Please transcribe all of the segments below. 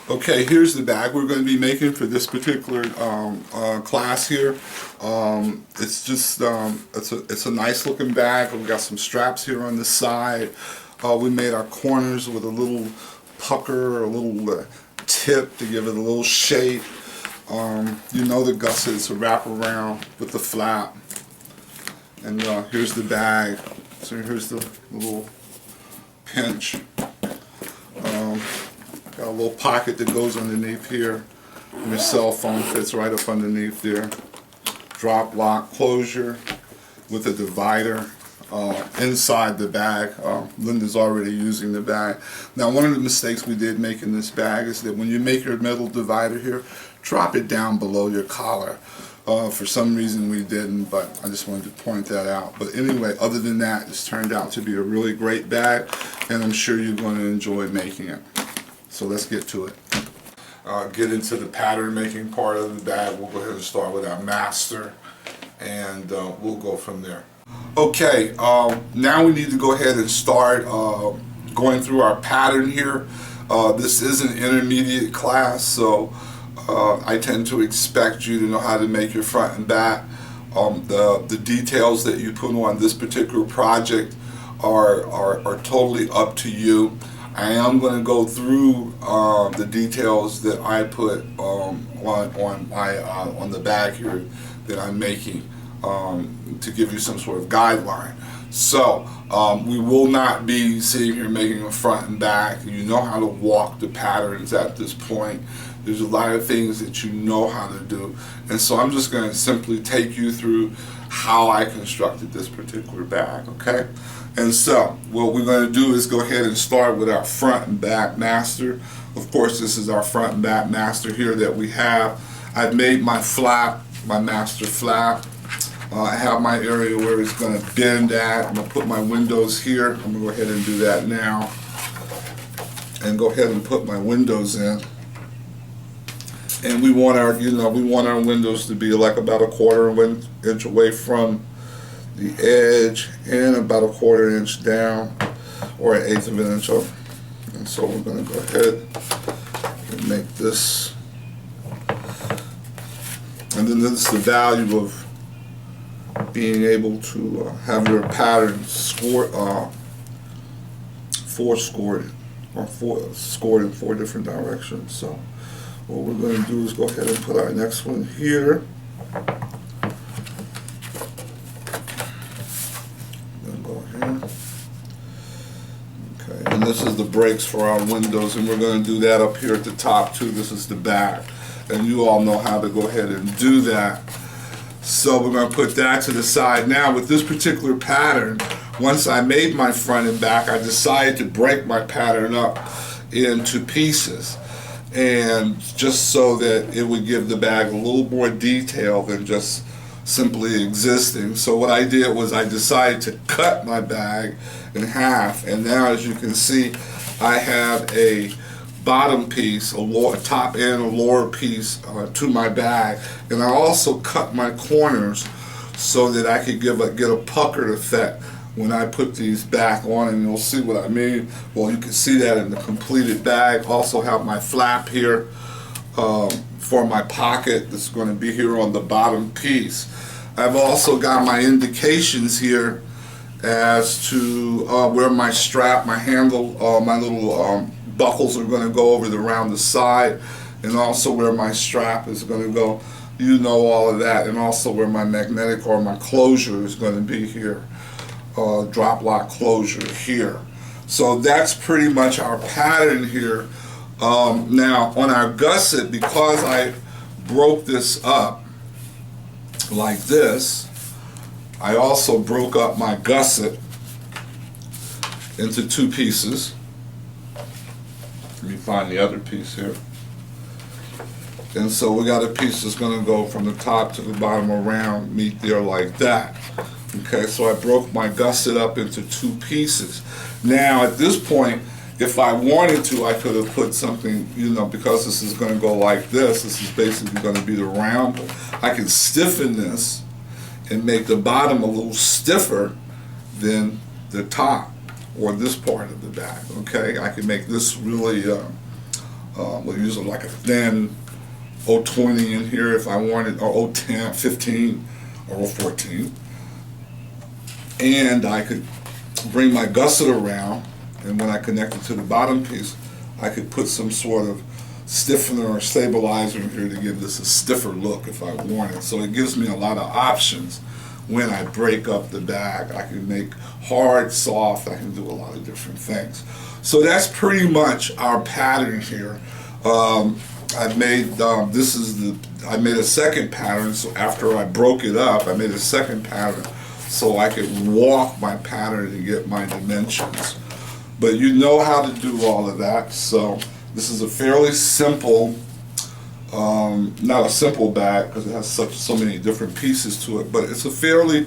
Okay, here's the bag we're going to be making for this particular class here. It's a nice looking bag. We've got some straps here on the side. We made our corners with a little pucker, a little tip to give it a little shape. You know the gussets, a wrap around with the flap. And here's the bag. So here's the little pinch. Got a little pocket that goes underneath here. And your cell phone fits right up underneath there. Drop lock closure with a divider inside the bag. Linda's already using the bag. Now, one of the mistakes we did make in this bag is that when you make your metal divider here, drop it down below your collar. For some reason we didn't, but I just wanted to point that out. But anyway, other than that, it's turned out to be a really great bag, and I'm sure you're going to enjoy making it. So let's get to it. Get into the pattern making part of the bag. We'll go ahead and start with our master, and we'll go from there. Okay, now we need to go ahead and start going through our pattern here. This is an intermediate class, so I tend to expect you to know how to make your front and back. The details that you put on this particular project are totally up to you. I am going to go through the details that I put on the bag here that I'm making to give you some sort of guideline. So we will not be sitting here making a front and back. You know how to walk the patterns at this point. There's a lot of things that you know how to do, and so I'm just going to simply take you through how I constructed this particular bag, okay? And so what we're going to do is go ahead and start with our front and back master. Of course, this is our front and back master here that we have. I've made my flap, my master flap. I have my area where it's going to bend at. I'm going to put my windows here. I'm going to go ahead and do that now, and go ahead and put my windows in. And we want our, windows to be like about a quarter inch away from the edge and about a quarter inch down, or an eighth of an inch up. And so we're going to go ahead and make this. And then this is the value of being able to have your pattern scored in 4 different directions. So what we're going to do is go ahead and put our next one here. Then go here. Okay, and this is the brakes for our windows, and we're going to do that up here at the top too. This is the back, and you all know how to go ahead and do that. So we're going to put that to the side. Now with this particular pattern, once I made my front and back, I decided to break my pattern up into pieces, and just so that it would give the bag a little more detail than just simply existing. So what I did was I decided to cut my bag in half, and now as you can see, I have a bottom piece, a top and a lower piece to my bag, and I also cut my corners so that I could get a puckered effect when I put these back on, and you'll see what I mean. Well, you can see that in the completed bag. Also have my flap here for my pocket that's going to be here on the bottom piece. I've also got my indications here as to where my strap, my handle, my little buckles are going to go around the side, and also where my strap is going to go. You know all of that, and also where my magnetic or my closure is going to be here. Drop lock closure here. So that's pretty much our pattern here. Now on our gusset, because I broke this up like this, I also broke up my gusset into 2 pieces. Let me find the other piece here. And so we got a piece that's going to go from the top to the bottom around, meet there like that. Okay, so I broke my gusset up into 2 pieces. Now at this point, if I wanted to, I could have put something, because this is going to go like this. This is basically going to be the round. I can stiffen this and make the bottom a little stiffer than the top, or this part of the bag. Okay, I can make this really We'll use like a thin 020 in here if I wanted, or 010, 15, or 014. And I could bring my gusset around, and when I connect it to the bottom piece, I could put some sort of stiffener or stabilizer in here to give this a stiffer look if I wanted. So it gives me a lot of options when I break up the bag. I can make hard, soft, I can do a lot of different things. So that's pretty much our pattern here. I made I made a second pattern. So after I broke it up, I made a second pattern so I could walk my pattern and get my dimensions. But you know how to do all of that. So this is a fairly simple, not a simple bag because it has so many different pieces to it, but it's a fairly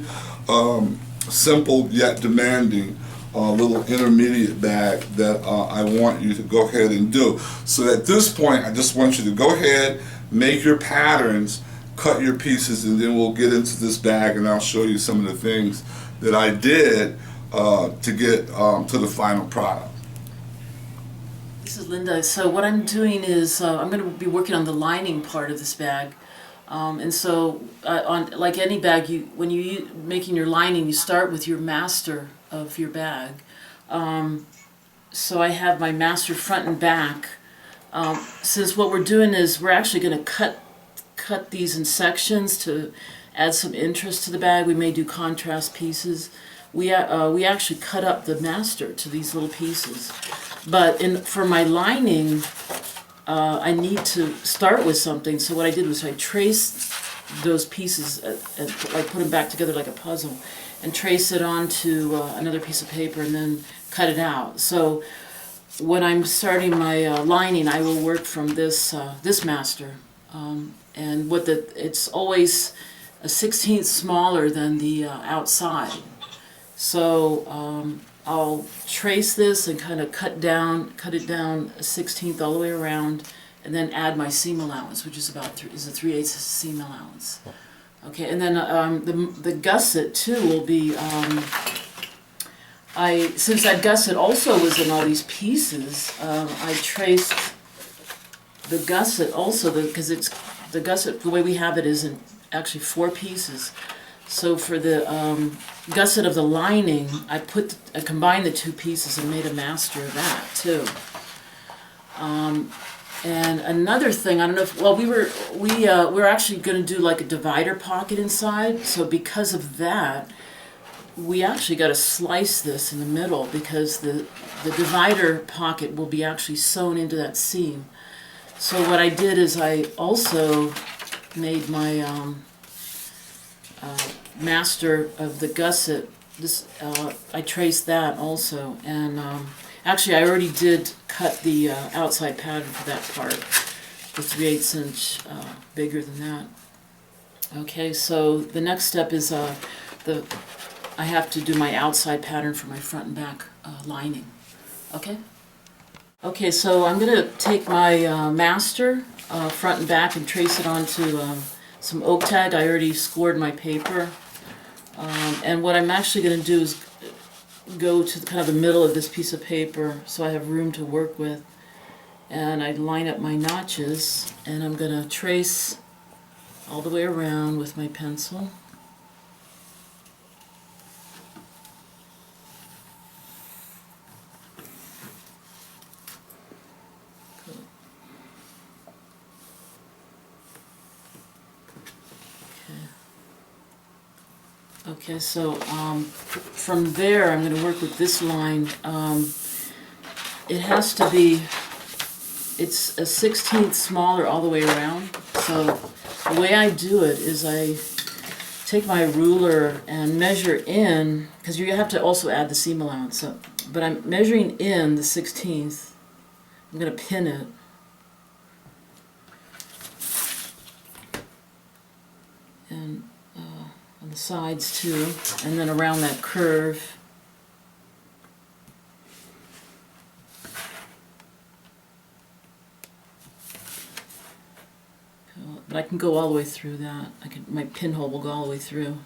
simple yet demanding little intermediate bag that I want you to go ahead and do. So at this point, I just want you to go ahead, make your patterns, cut your pieces, and then we'll get into this bag and I'll show you some of the things that I did to get to the final product. This is Linda. So what I'm doing is I'm going to be working on the lining part of this bag. And so on like any bag, when you're making your lining, you start with your master of your bag. So I have my master front and back. Since what we're doing is we're actually going to cut these in sections to add some interest to the bag. We may do contrast pieces. We actually cut up the master to these little pieces. But for my lining, I need to start with something. So what I did was I traced those pieces and put them back together like a puzzle, and trace it onto another piece of paper and then cut it out. So when I'm starting my lining, I will work from this master, and it's always a 1/16 smaller than the outside. So I'll trace this and kind of cut it down a 1/16 all the way around, and then add my seam allowance, which is about a 3/8 seam allowance. Okay, and then the gusset too will be. Since that gusset also was in all these pieces, I traced the gusset also because the gusset, the way we have it, is in actually 4 pieces. So for the gusset of the lining, I combined the 2 pieces and made a master of that too. And another thing, I don't know if, well, we're actually going to do like a divider pocket inside. So because of that, we actually got to slice this in the middle because the divider pocket will be actually sewn into that seam. So what I did is I also made my master of the gusset. I traced that also, and actually I already did cut the outside pattern for that part, the 3/8 inch bigger than that. Okay, so the next step is I have to do my outside pattern for my front and back lining. Okay, so I'm going to take my master front and back and trace it onto some oak tag. I already scored my paper. And what I'm actually going to do is go to kind of the middle of this piece of paper so I have room to work with. And I line up my notches, and I'm going to trace all the way around with my pencil. Okay, so from there I'm going to work with this line. It has to be, it's a 1/16 smaller all the way around. So the way I do it is I take my ruler and measure in, because you have to also add the seam allowance. So, but I'm measuring in the 1/16. I'm going to pin it. And on the sides too, and then around that curve. But I can go all the way through that. My pinhole will go all the way through.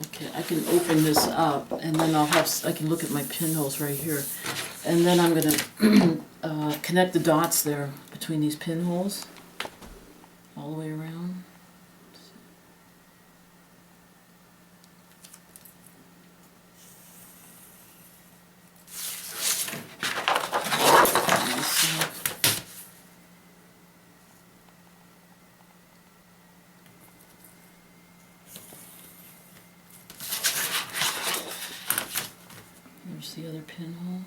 Okay, I can open this up, and then I can look at my pinholes right here. And then I'm gonna connect the dots there between these pinholes, all the way around. Here's the other pinhole.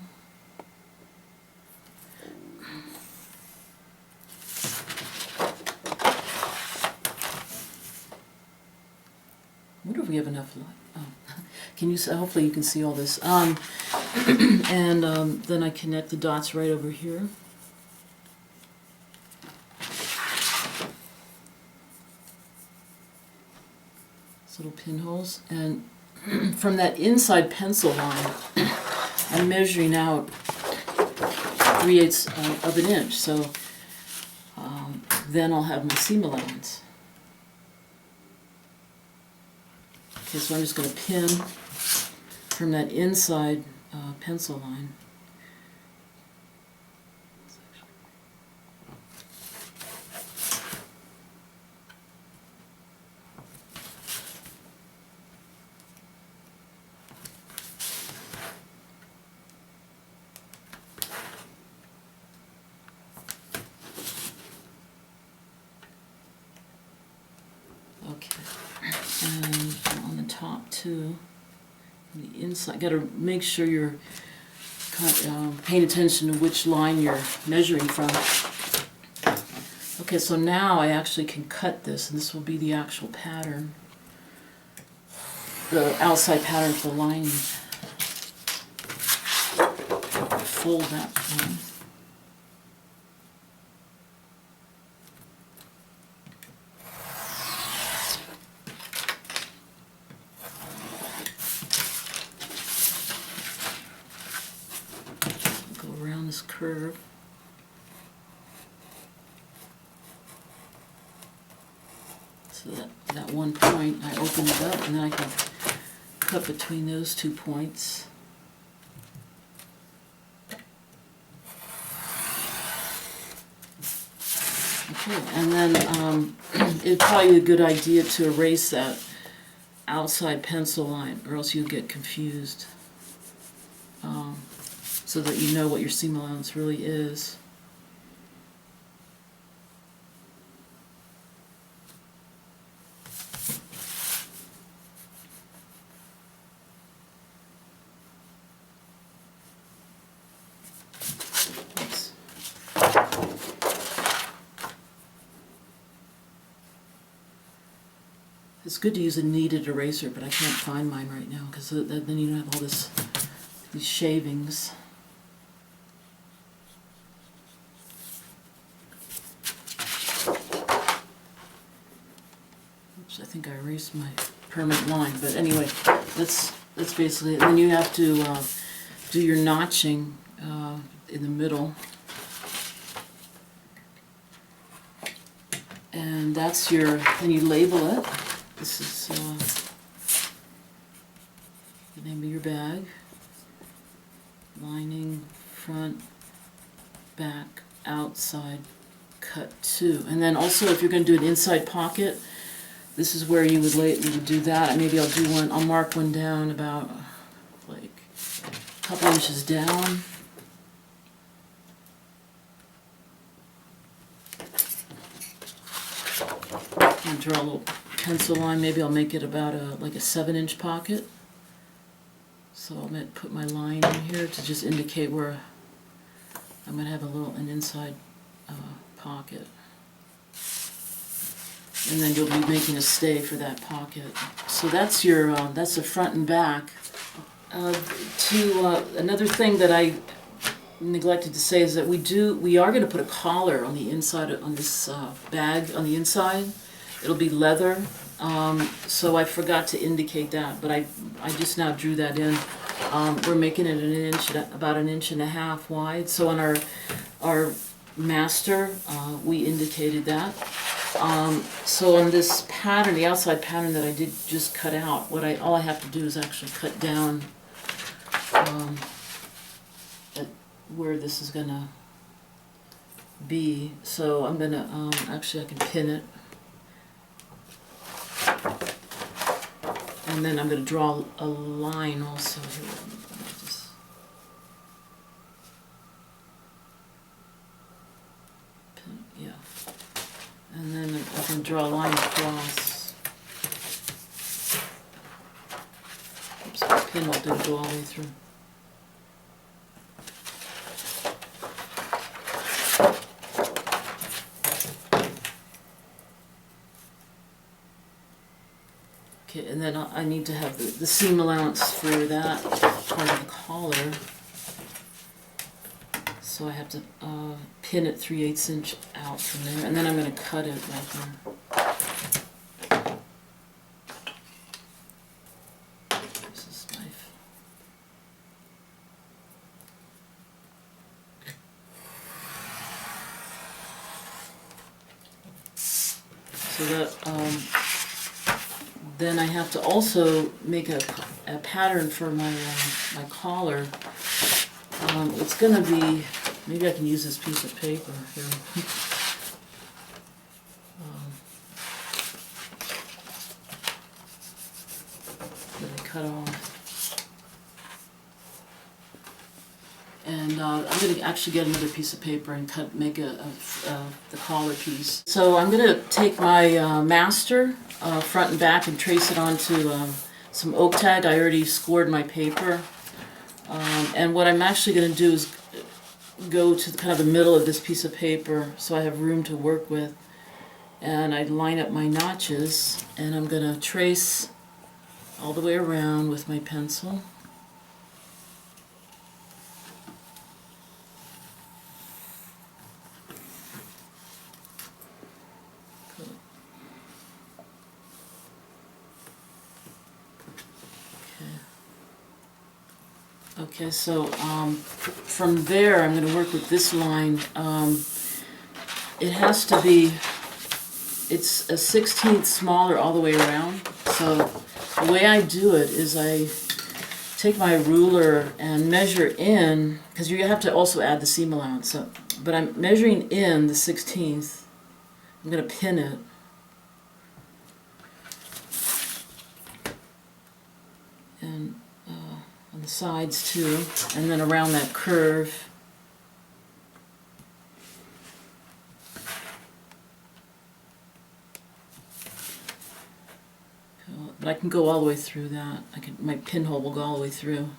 I wonder if we have enough light. Oh. Can you see? Hopefully you can see all this. And then I connect the dots right over here. These little pinholes. And from that inside pencil line, I'm measuring out 3/8 of an inch. So then I'll have my seam allowance. Okay, so I'm just going to pin from that inside pencil line. Okay, and on the top too, the inside, got to make sure you're paying attention to which line you're measuring from. Okay, so now I actually can cut this, and this will be the actual pattern, the outside pattern for the lining. Fold that one. Around this curve. So that one point, I open it up, and then I can cut between those 2 points. Okay, and then it'd probably be a good idea to erase that outside pencil line, or else you'll get confused. So that you know what your seam allowance really is. Oops. It's good to use a kneaded eraser, but I can't find mine right now because then you don't have all these shavings. I think I erased my permanent line, but anyway, that's basically it. And then you have to do your notching in the middle, and that's your. Then you label it. This is the name of your bag. Lining, front, back, outside, cut 2, and then also if you're going to do an inside pocket. This is where you would do that. Maybe I'll do one. I'll mark one down about like a couple inches down. And draw a little pencil line. Maybe I'll make it about like a 7-inch pocket. So I'll put my line in here to just indicate where I'm going to have an inside pocket. And then you'll be making a stay for that pocket. So that's your that's the front and back. Another thing that I neglected to say is that we are going to put a collar on the inside on this bag on the inside. It'll be leather. So I forgot to indicate that, but I just now drew that in. We're making it about 1.5 inches wide. So on our master, we indicated that. So on this pattern, the outside pattern that I did just cut out, all I have to do is actually cut down at where this is gonna be. So I'm gonna actually I can pin it, and then I'm gonna draw a line also here. Just pin, yeah. And then I can draw a line across. Oops, the pin didn't go all the way through. Okay, and then I need to have the seam allowance for that part of the collar. So I have to pin it 3/8 inch out from there, and then I'm going to cut it right there. Here's this knife. So that then I have to also make a pattern for my my collar. It's going to be, maybe I can use this piece of paper here. That I cut off. And I'm going to actually get another piece of paper and make the collar piece. So I'm going to take my master front and back and trace it onto some oak tag. I already scored my paper. And what I'm actually going to do is go to kind of the middle of this piece of paper so I have room to work with. And I line up my notches, and I'm going to trace all the way around with my pencil. Okay, so from there I'm going to work with this line. It has to be, it's a 1/16 smaller all the way around. So the way I do it is I take my ruler and measure in, because you have to also add the seam allowance. So, but I'm measuring in the 1/16. I'm going to pin it. And on the sides too, and then around that curve. But I can go all the way through that. My pinhole will go all the way through.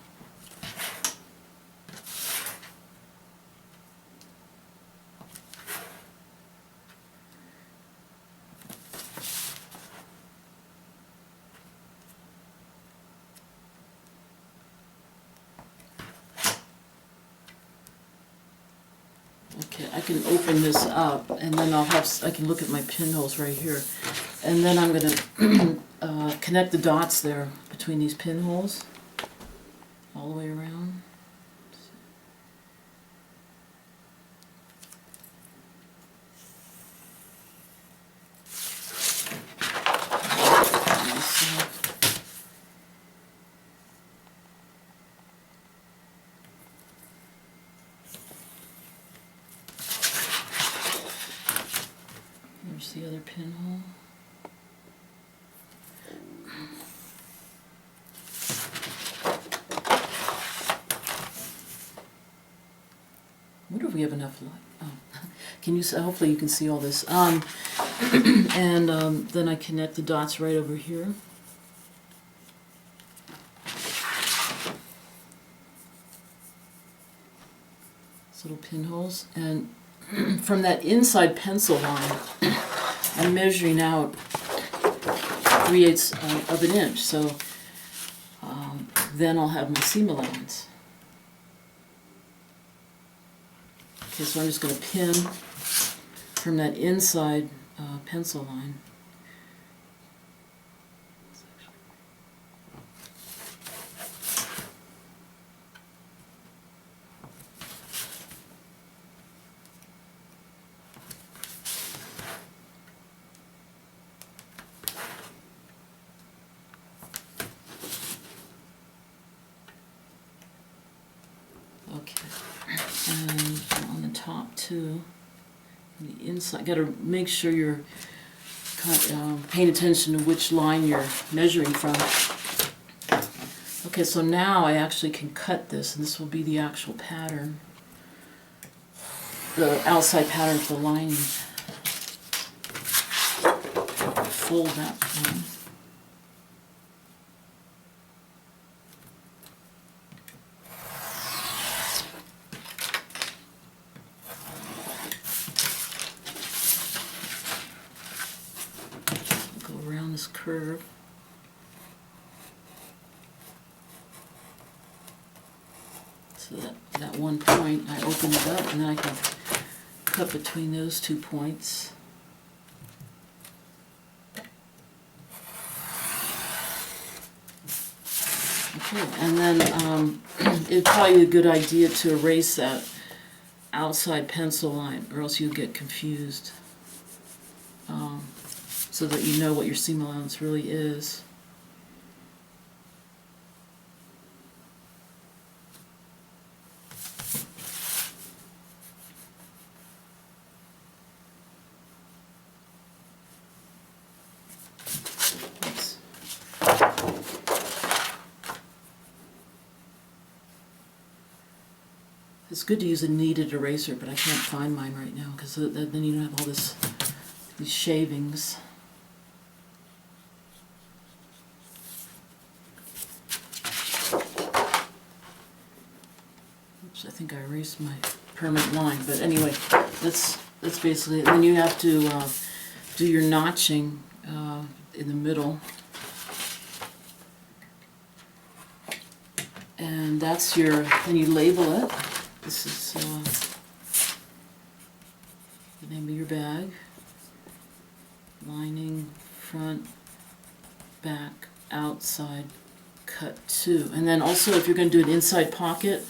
Okay, I can open this up, and then I can look at my pinholes right here. And then I'm going to connect the dots there between these pinholes all the way around. There's the other pinhole. I wonder if we have enough light. Oh. Can you? Hopefully you can see all this. And then I connect the dots right over here. These little pinholes, and from that inside pencil line, I'm measuring out 3/8 of an inch. So then I'll have my seam allowance. Okay, so I'm just going to pin from that inside pencil line. Okay, and on the top too, on the inside, got to make sure you're paying attention to which line you're measuring from. Okay, so now I actually can cut this, and this will be the actual pattern, the outside pattern for the lining. Fold that one. Go around this curve. So that one point, I open it up, and then I can cut between those 2 points. Okay, and then it'd probably be a good idea to erase that outside pencil line, or else you'll get confused, so that you know what your seam allowance really is. It's good to use a kneaded eraser, but I can't find mine right now because then you don't have all these shavings. Oops, I think I erased my permanent line, but anyway, that's basically it. Then you have to do your notching in the middle. And that's your, then you label it. This is the name of your bag. Lining, front, back, outside, cut 2. And then also if you're going to do an inside pocket,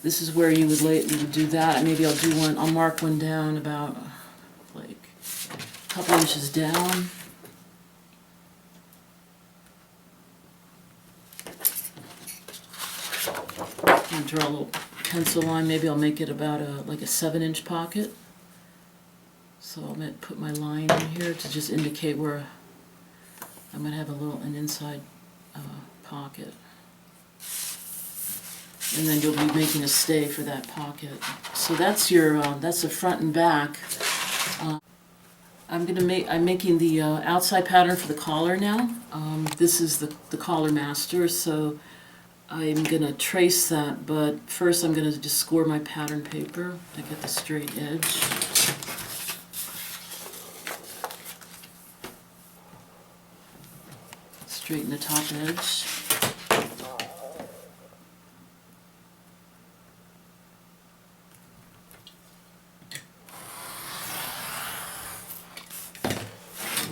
this is where you would do that. Maybe I'll do one, I'll mark one down about like a couple inches down. And draw a little pencil line. Maybe I'll make it about like a 7-inch pocket. So I'm going to put my line in here to just indicate where I'm going to have an inside pocket. And then you'll be making a stay for that pocket. So that's your that's the front and back. I'm making the outside pattern for the collar now. This is the collar master, so I'm going to trace that, but first I'm going to just score my pattern paper to get the straight edge. Straighten the top edge.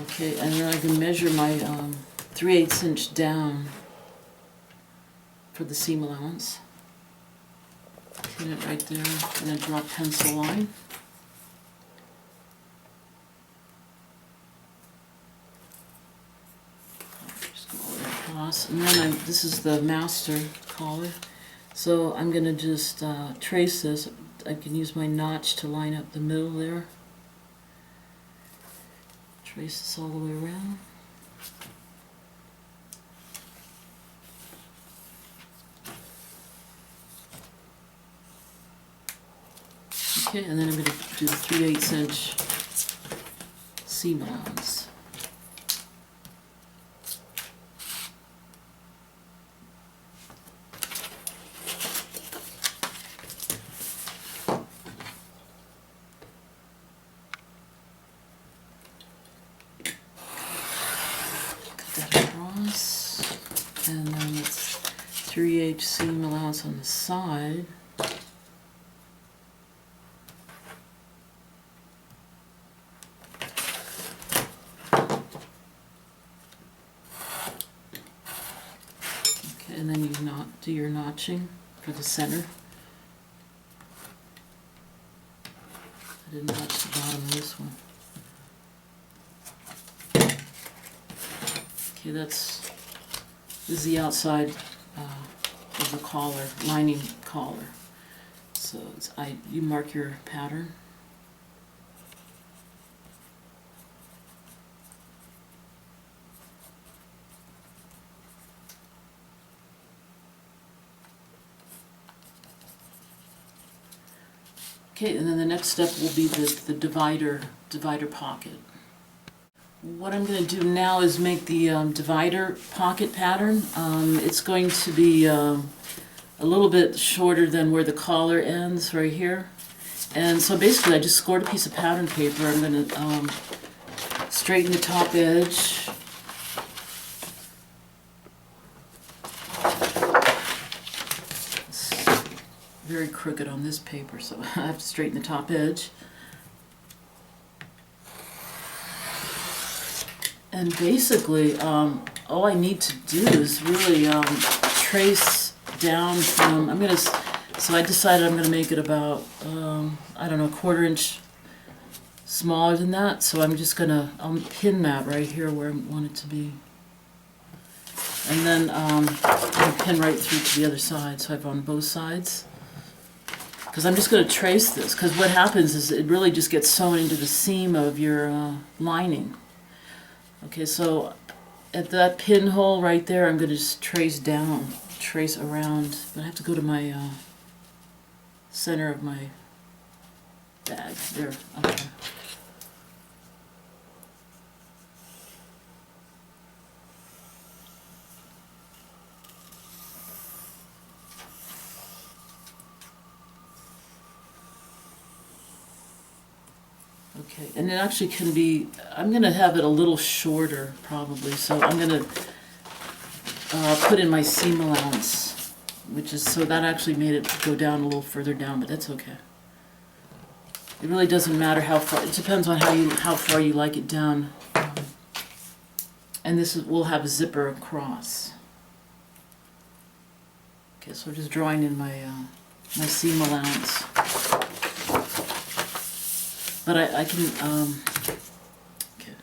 Okay, and then I can measure my 3/8 inch down for the seam allowance. Put it right there, and then draw a pencil line. Just go all the way across, and then this is the master collar. So I'm going to just trace this. I can use my notch to line up the middle there. Trace this all the way around. Okay, and then I'm going to do the 3/8 inch seam allowance. Cut that across, and then it's 3/8 seam allowance on the side. And then you do your notching for the center. I didn't notch the bottom of this one. Okay, this is the outside of the collar, lining collar. So you mark your pattern. Okay, and then the next step will be the divider pocket. What I'm going to do now is make the divider pocket pattern. It's going to be a little bit shorter than where the collar ends right here. And so basically I just scored a piece of pattern paper. I'm going to straighten the top edge. It's very crooked on this paper, so I have to straighten the top edge. And basically, all I need to do is really trace down from, so I decided I'm gonna make it about, I don't know, a 1/4 inch smaller than that. So I'm just I'll pin that right here where I want it to be. And then I'll pin right through to the other side, so I have on both sides. Because I'm just gonna trace this, because what happens is it really just gets sewn into the seam of your lining. Okay, so at that pinhole right there, I'm going to just trace around. I have to go to my center of my bag. There, okay. Okay, and it actually can be, I'm going to have it a little shorter probably, so I'm going to put in my seam allowance, which is, so that actually made it go down a little further down, but that's okay. It really doesn't matter how far, it depends on how far you like it down. And will have a zipper across. Okay, so we're just drawing in my seam allowance. But I can, okay.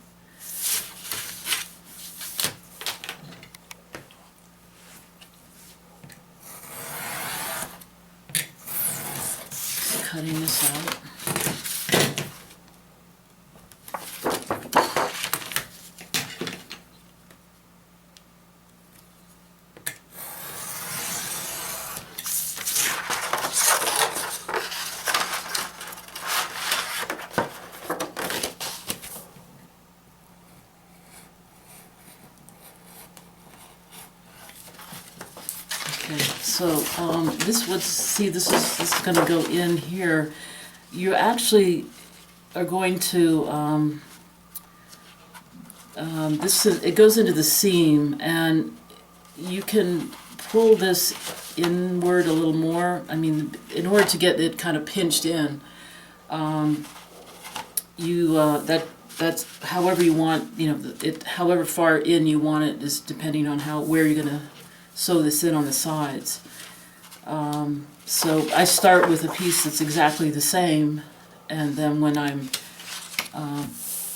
Just cutting this out. So this is going to go in here. You actually are going to it goes into the seam, and you can pull this inward a little more. I mean, in order to get it kind of pinched in, that's however you want. You know, however far in you want it is depending on where you're going to sew this in on the sides. So I start with a piece that's exactly the same, and then when I'm I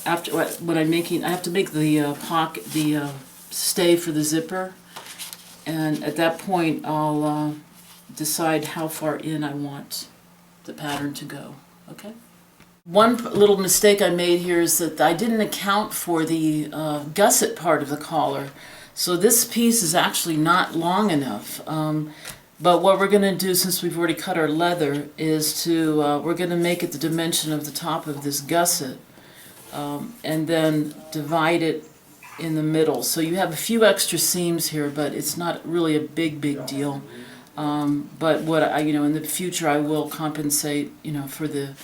have to make the pocket, the stay for the zipper, and at that point I'll decide how far in I want the pattern to go. Okay. One little mistake I made here is that I didn't account for the gusset part of the collar. So this piece is actually not long enough. But what we're going to do, since we've already cut our leather, is we're going to make it the dimension of the top of this gusset, and then divide it in the middle. So you have a few extra seams here, but it's not really a big deal. But what in the future I will compensate, for the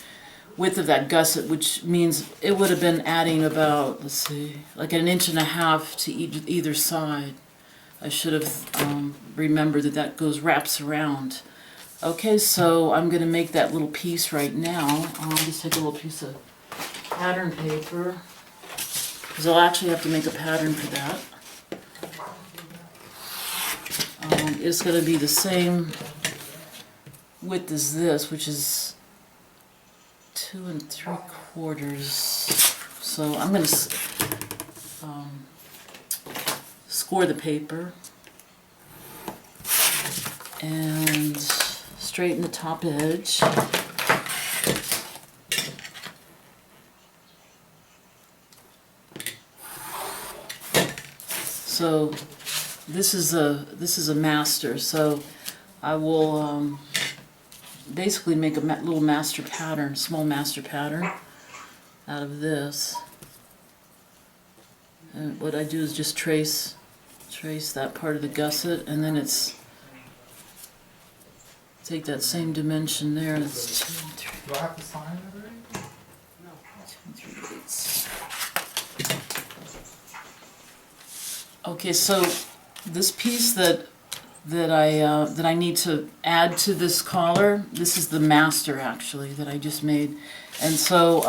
width of that gusset, which means it would have been adding about, let's see, like 1.5 inches to either side. I should have remembered that wraps around. Okay, so I'm going to make that little piece right now. I'll just take a little piece of pattern paper, because I'll actually have to make a pattern for that. It's going to be the same width as this, which is 2 3/4. So I'm going to score the paper and straighten the top edge. So this is a master. So I will basically make a little master pattern, small master pattern out of this. And what I do is just trace that part of the gusset, and then it's take that same dimension there. That's 2 and 3. Do I have to sign it already? 2 and 3/8. Okay, so this piece that I need to add to this collar, this is the master actually that I just made, and so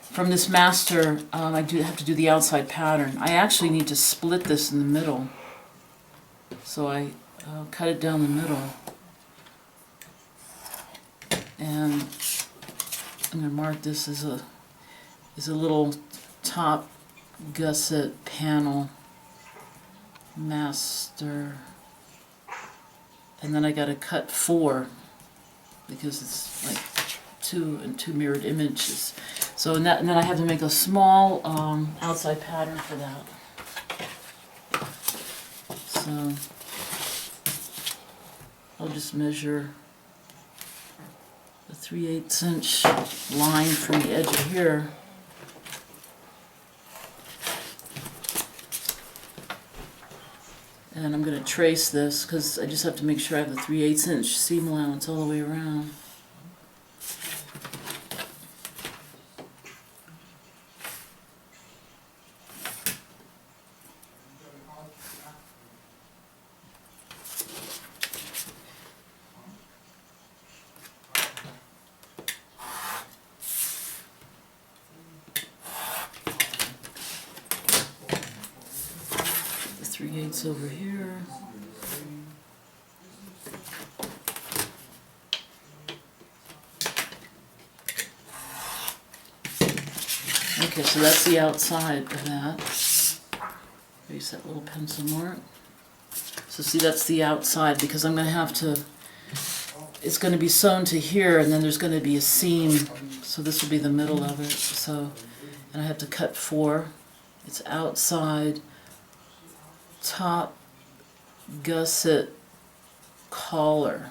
from this master I do have to do the outside pattern. I actually need to split this in the middle, so I cut it down the middle, and I'm going to mark this as a little top gusset panel master, and then I got to cut 4 because it's like 2 and 2 mirrored images. So and then I have to make a small outside pattern for that. So I'll just measure a 3/8 inch line from the edge of here. And I'm going to trace this because I just have to make sure I have the 3/8 inch seam allowance all the way around. The 3/8 over here. Okay, so that's the outside of that. Use that little pencil mark. So see, that's the outside because I'm going to have to, it's going to be sewn to here, and then there's going to be a seam. So this will be the middle of it. So, and I have to cut 4. It's outside, top gusset collar,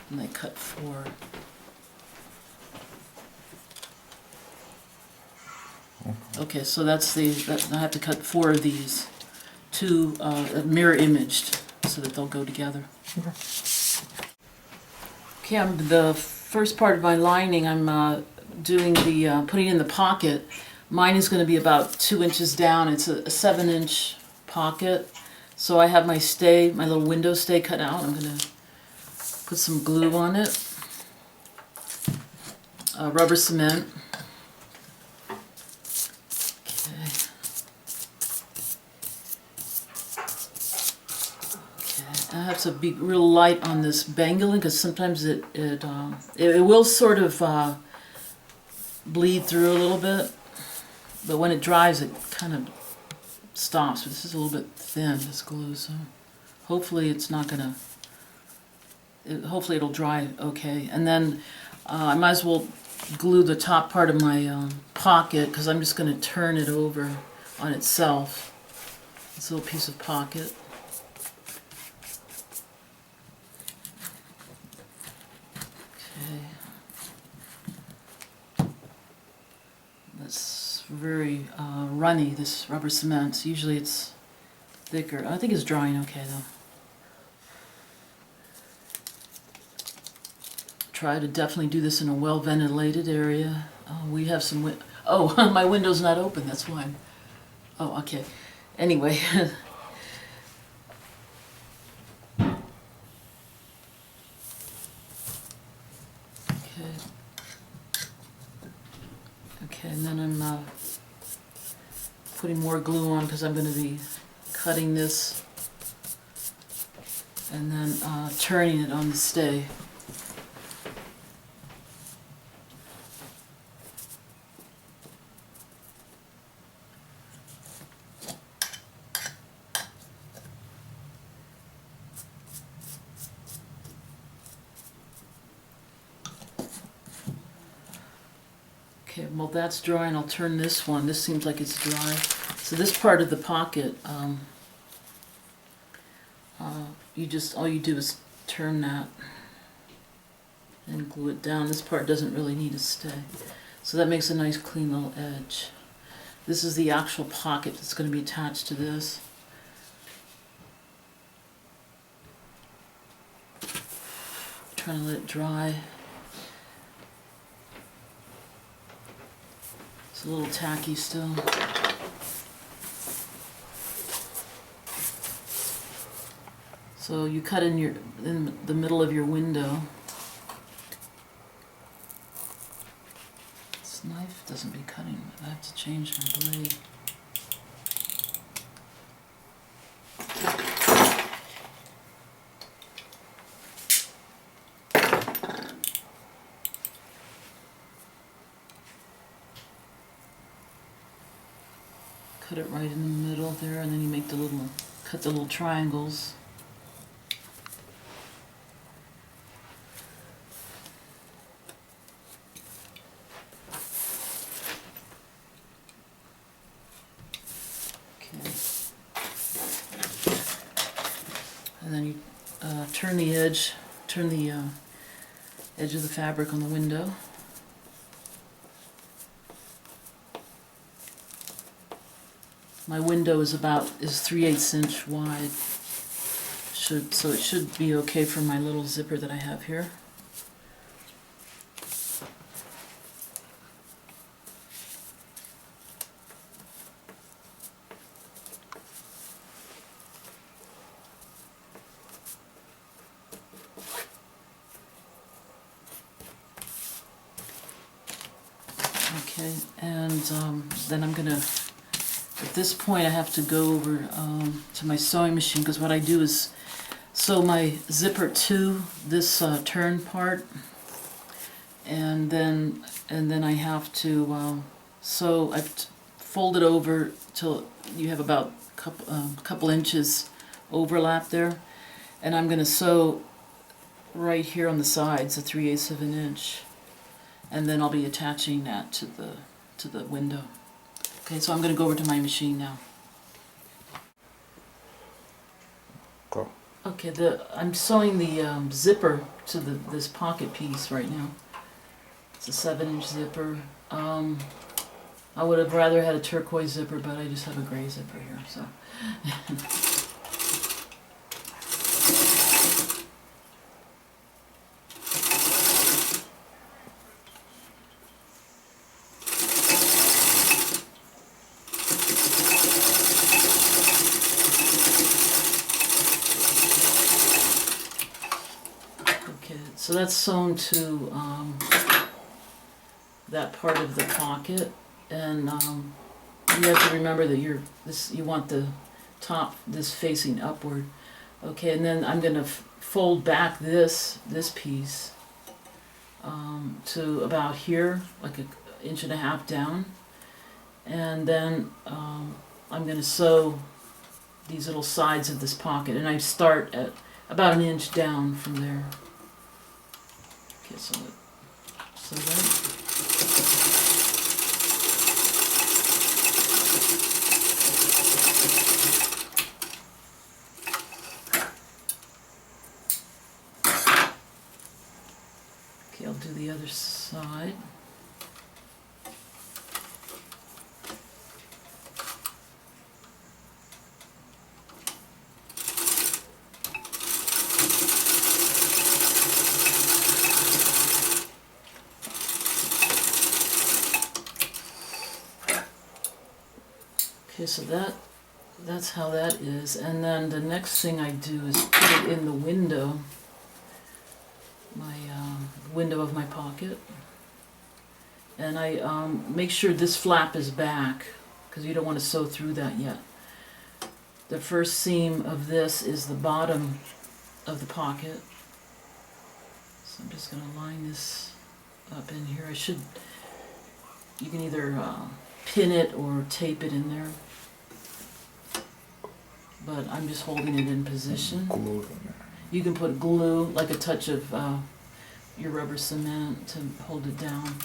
and I cut 4. Okay, so that's I have to cut 4 of these, 2 mirror imaged, so that they'll go together. Okay, the first part of my lining, I'm doing the putting in the pocket. Mine is going to be about 2 inches down. It's a 7-inch pocket. So I have my stay, my little window stay cut out. I'm going to put some glue on it, rubber cement. I have to be real light on this bangling because sometimes it will sort of bleed through a little bit, but when it dries it kind of stops. But this is a little bit thin, this glue, so hopefully it's not gonna. Hopefully it'll dry okay, and then I might as well glue the top part of my pocket because I'm just going to turn it over on itself. This little piece of pocket. That's very runny, this rubber cement. Usually it's thicker. I think it's drying okay though. Try to definitely do this in a well ventilated area. We have some my window's not open, that's why. Oh, okay. Anyway. Okay, and then I'm putting more glue on because I'm going to be cutting this and then turning it on the stay. Okay, well that's dry, and I'll turn this one. This seems like it's dry. So this part of the pocket, all you do is turn that and glue it down. This part doesn't really need to stay. So that makes a nice clean little edge. This is the actual pocket that's going to be attached to this. Trying to let it dry. It's a little tacky still. So you cut in the middle of your window. This knife doesn't be cutting. I have to change my blade. Cut it right in the middle there, and then you make cut the little triangles. Okay. And then you turn the edge of the fabric on the window. My window is 3/8 inch wide, so it should be okay for my little zipper that I have here. Okay, and then I'm gonna. At this point, I have to go over to my sewing machine, because what I do is sew my zipper to this turn part, and then I have to sew. I fold it over till you have about a couple inches overlap there, and I'm going to sew right here on the sides, a 3/8 of an inch, and then I'll be attaching that to the window. Okay, so I'm going to go over to my machine now. Go. Okay, I'm sewing the zipper to this pocket piece right now. It's a 7-inch zipper. I would have rather had a turquoise zipper, but I just have a gray zipper here, so. So that's sewn to that part of the pocket, and you have to remember that you want the top facing upward. Okay, and then I'm going to fold back this piece to about here, like 1.5 inches down, and then I'm going to sew these little sides of this pocket, and I start at about 1 inch down from there. Okay, so that. Okay, I'll do the other side. Okay, so that's how that is, and then the next thing I do is put it in the window, my window of my pocket, and I make sure this flap is back, because you don't want to sew through that yet. The first seam of this is the bottom of the pocket, so I'm just going to line this up in here. You can either pin it or tape it in there, but I'm just holding it in position. Glue in there. You can put glue, like a touch of your rubber cement, to hold it down.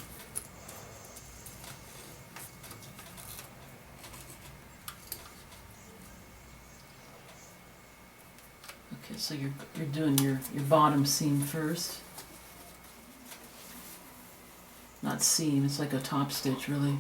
Okay, so you're doing your bottom seam first. Not seam, it's like a top stitch really.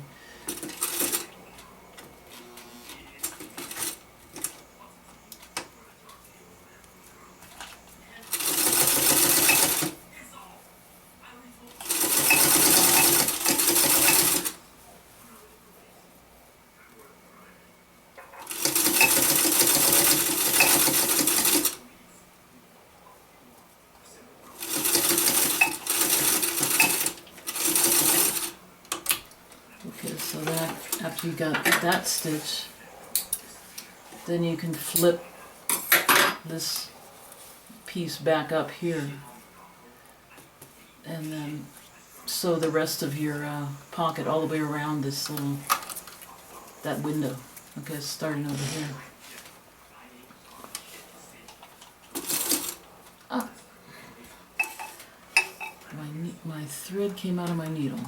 Okay, so that after you got that stitch, then you can flip this piece back up here and then sew the rest of your pocket all the way around this little, that window. Okay, starting over here. Ah, my thread came out of my needle.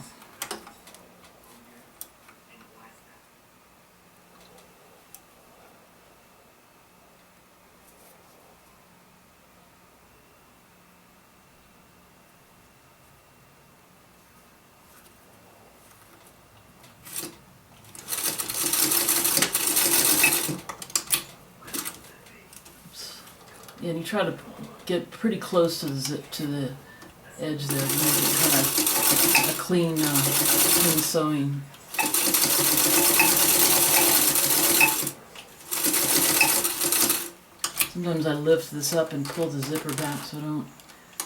And you try to get pretty close to the edge there. You need kind of a clean sewing. Sometimes I lift this up and pull the zipper back so I don't,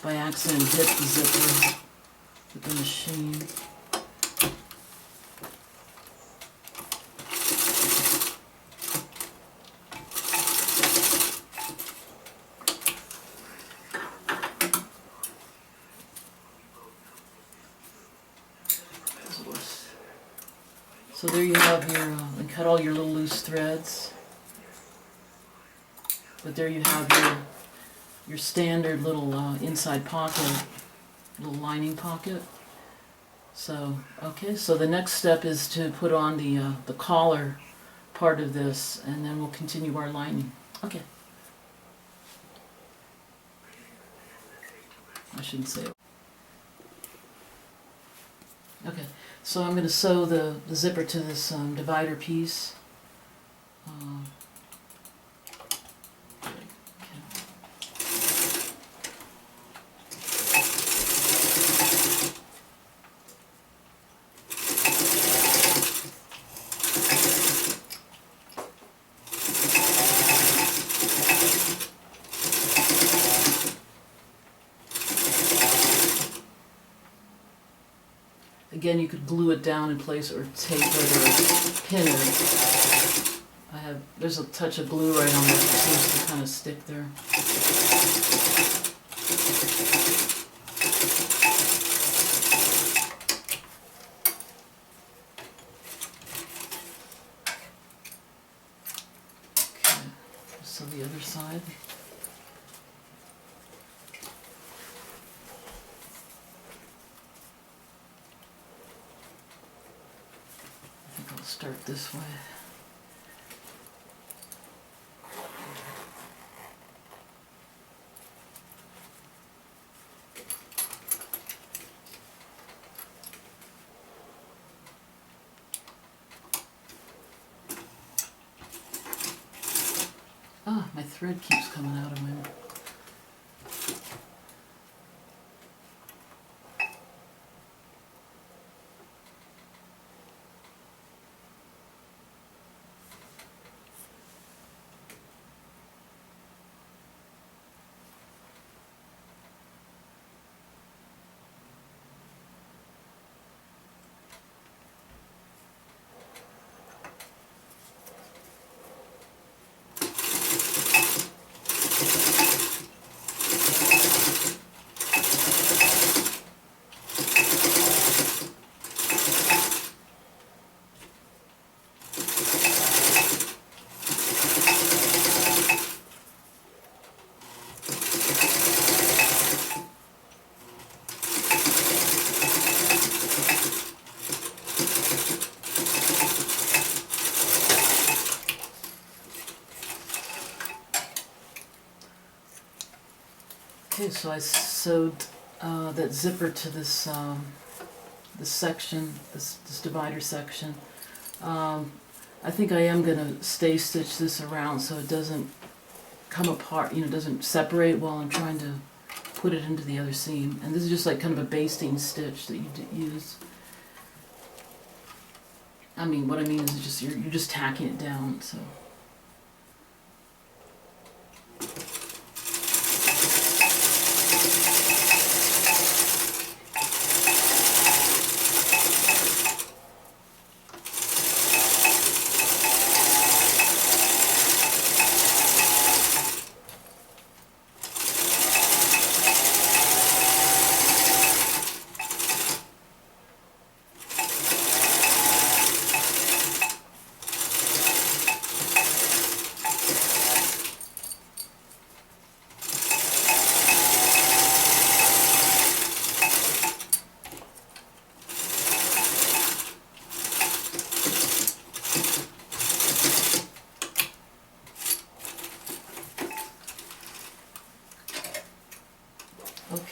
by accident, hit the zipper with the machine. So there you have your, and cut all your little loose threads. But there you have your standard little inside pocket, little lining pocket. So, okay, so the next step is to put on the collar part of this, and then we'll continue our lining. Okay. I shouldn't say it. Okay, so I'm going to sew the zipper to this divider piece. Again, you could glue it down in place or tape it or pin it. There's a touch of glue right on there that seems to kind of stick there. Okay, so the other side. I'll start this way. Ah, my thread keeps coming out of my... Okay, so I sewed that zipper to this this section, this divider section. I think I am gonna stay stitch this around so it doesn't come apart, you know, doesn't separate while I'm trying to put it into the other seam. And this is just like kind of a basting stitch that you use. I mean, what I mean is just you're just tacking it down, so.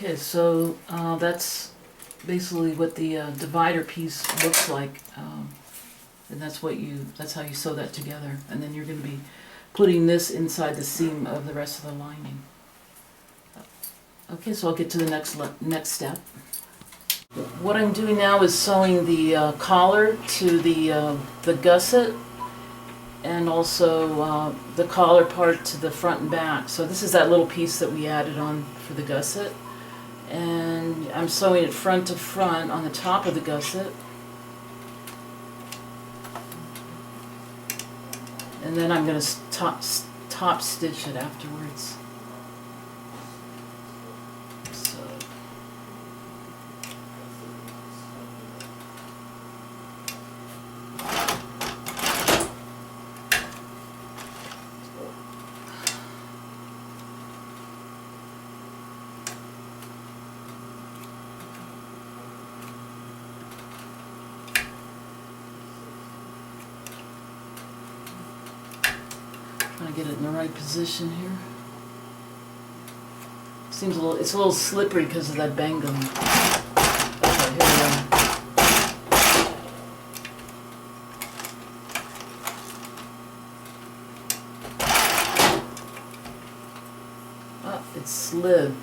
Okay, so that's basically what the divider piece looks like, and that's how you sew that together. And then you're going to be putting this inside the seam of the rest of the lining. Okay, so I'll get to the next step. What I'm doing now is sewing the collar to the gusset, and also the collar part to the front and back. So this is that little piece that we added on for the gusset. And I'm sewing it front to front on the top of the gusset. And then I'm going to top stitch it afterwards. So. Trying to get it in the right position here. It's a little slippery because of that bangling. Okay, here we go. Oh, it slid.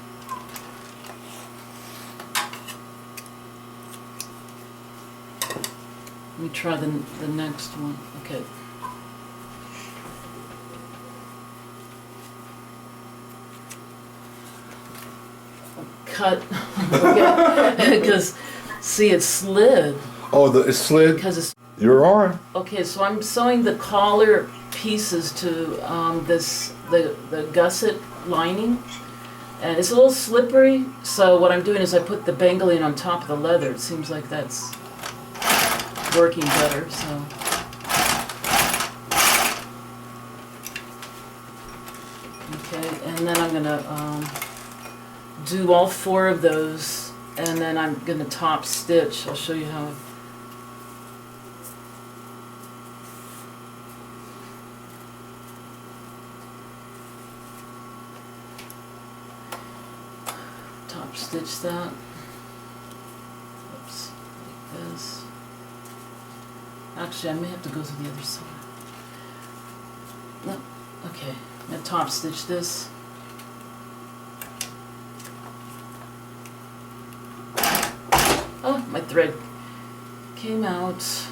Let me try the next one. Okay. Cut because see it slid. Oh, it slid? Because it's You're on. okay. So I'm sewing the collar pieces to the gusset lining, and it's a little slippery. So what I'm doing is I put the bangling on top of the leather. It seems like that's working better. So okay, and then I'm gonna do all 4 of those, and then I'm going to top stitch. I'll show you how. Top stitch that. Oops, like this. Actually, I may have to go to the other side. No, okay. I'm going to top stitch this. Oh, my thread came out.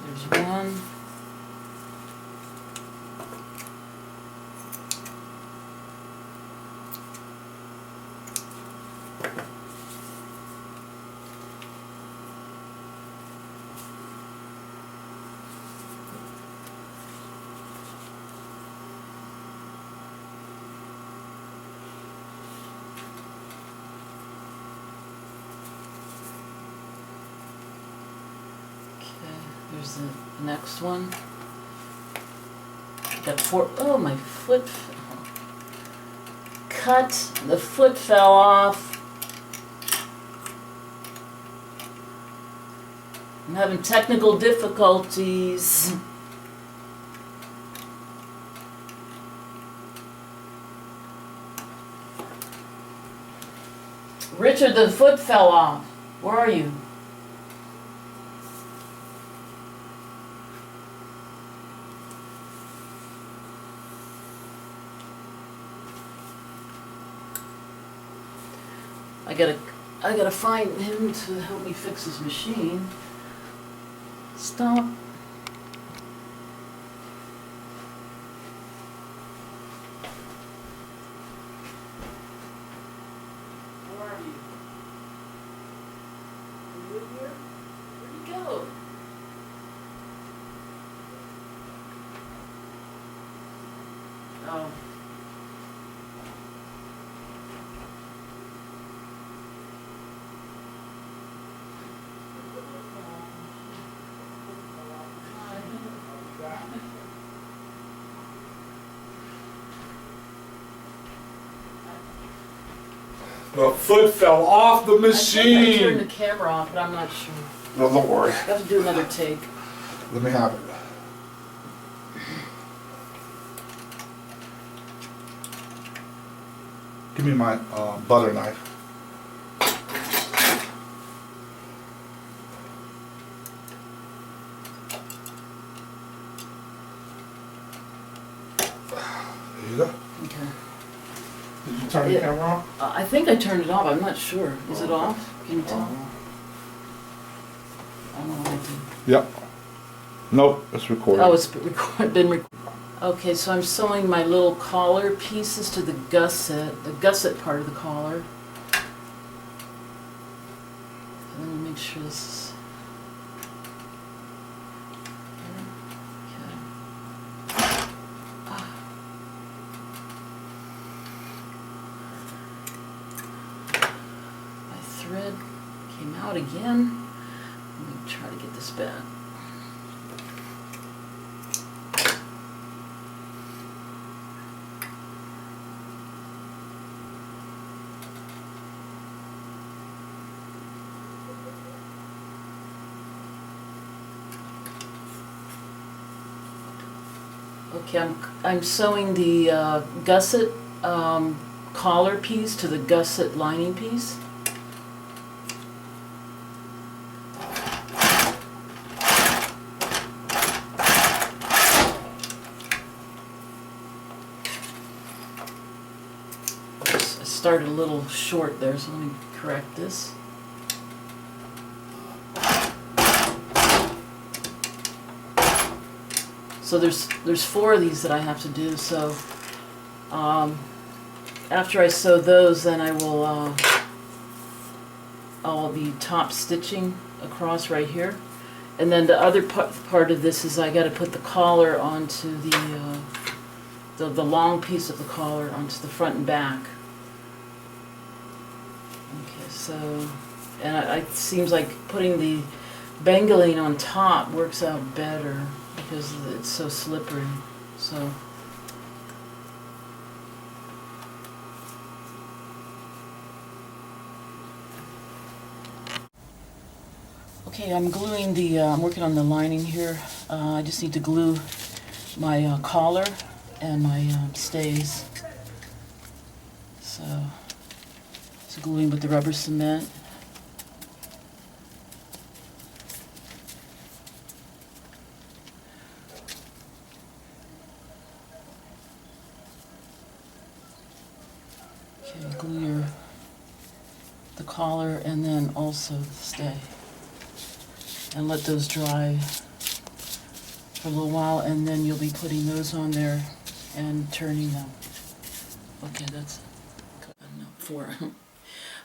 There's one. Here's the next one. Got four. Oh, my foot. Cut. The foot fell off. I'm having technical difficulties. Richard, the foot fell off. Where are you? I gotta find him to help me fix his machine. Stop. Where are you? Are you in here? Where'd he go? Oh. The foot fell off the I think I machine. turned the camera off, but I'm not sure. No, don't worry. I have to do another take. Let me have it. Give me my butter knife. There you go. Okay. Did you turn the camera off? I think I turned it off. I'm not sure. Is it off? Can you tell? I don't know what I did. Yep. Nope, it's recording. Oh, it's been recorded. Okay, so I'm sewing my little collar pieces to the gusset part of the collar. Let me make sure this is... Okay. My thread came out again. Let me try to get this back. Okay, I'm sewing the gusset collar piece to the gusset lining piece. I started a little short there, so let me correct this. So there's 4 of these that I have to do. So after I sew those, then I'll be top stitching across right here, and then the other part of this is I got to put the collar onto the long piece of the collar onto the front and back. Okay, so it seems like putting the bangling on top works out better, because it's so slippery. So okay, I'm gluing I'm working on the lining here. I just need to glue my collar and my stays. So gluing with the rubber cement. Glue the collar and then also the stay, and let those dry for a little while, and then you'll be putting those on there and turning them. Okay, that's no, 4.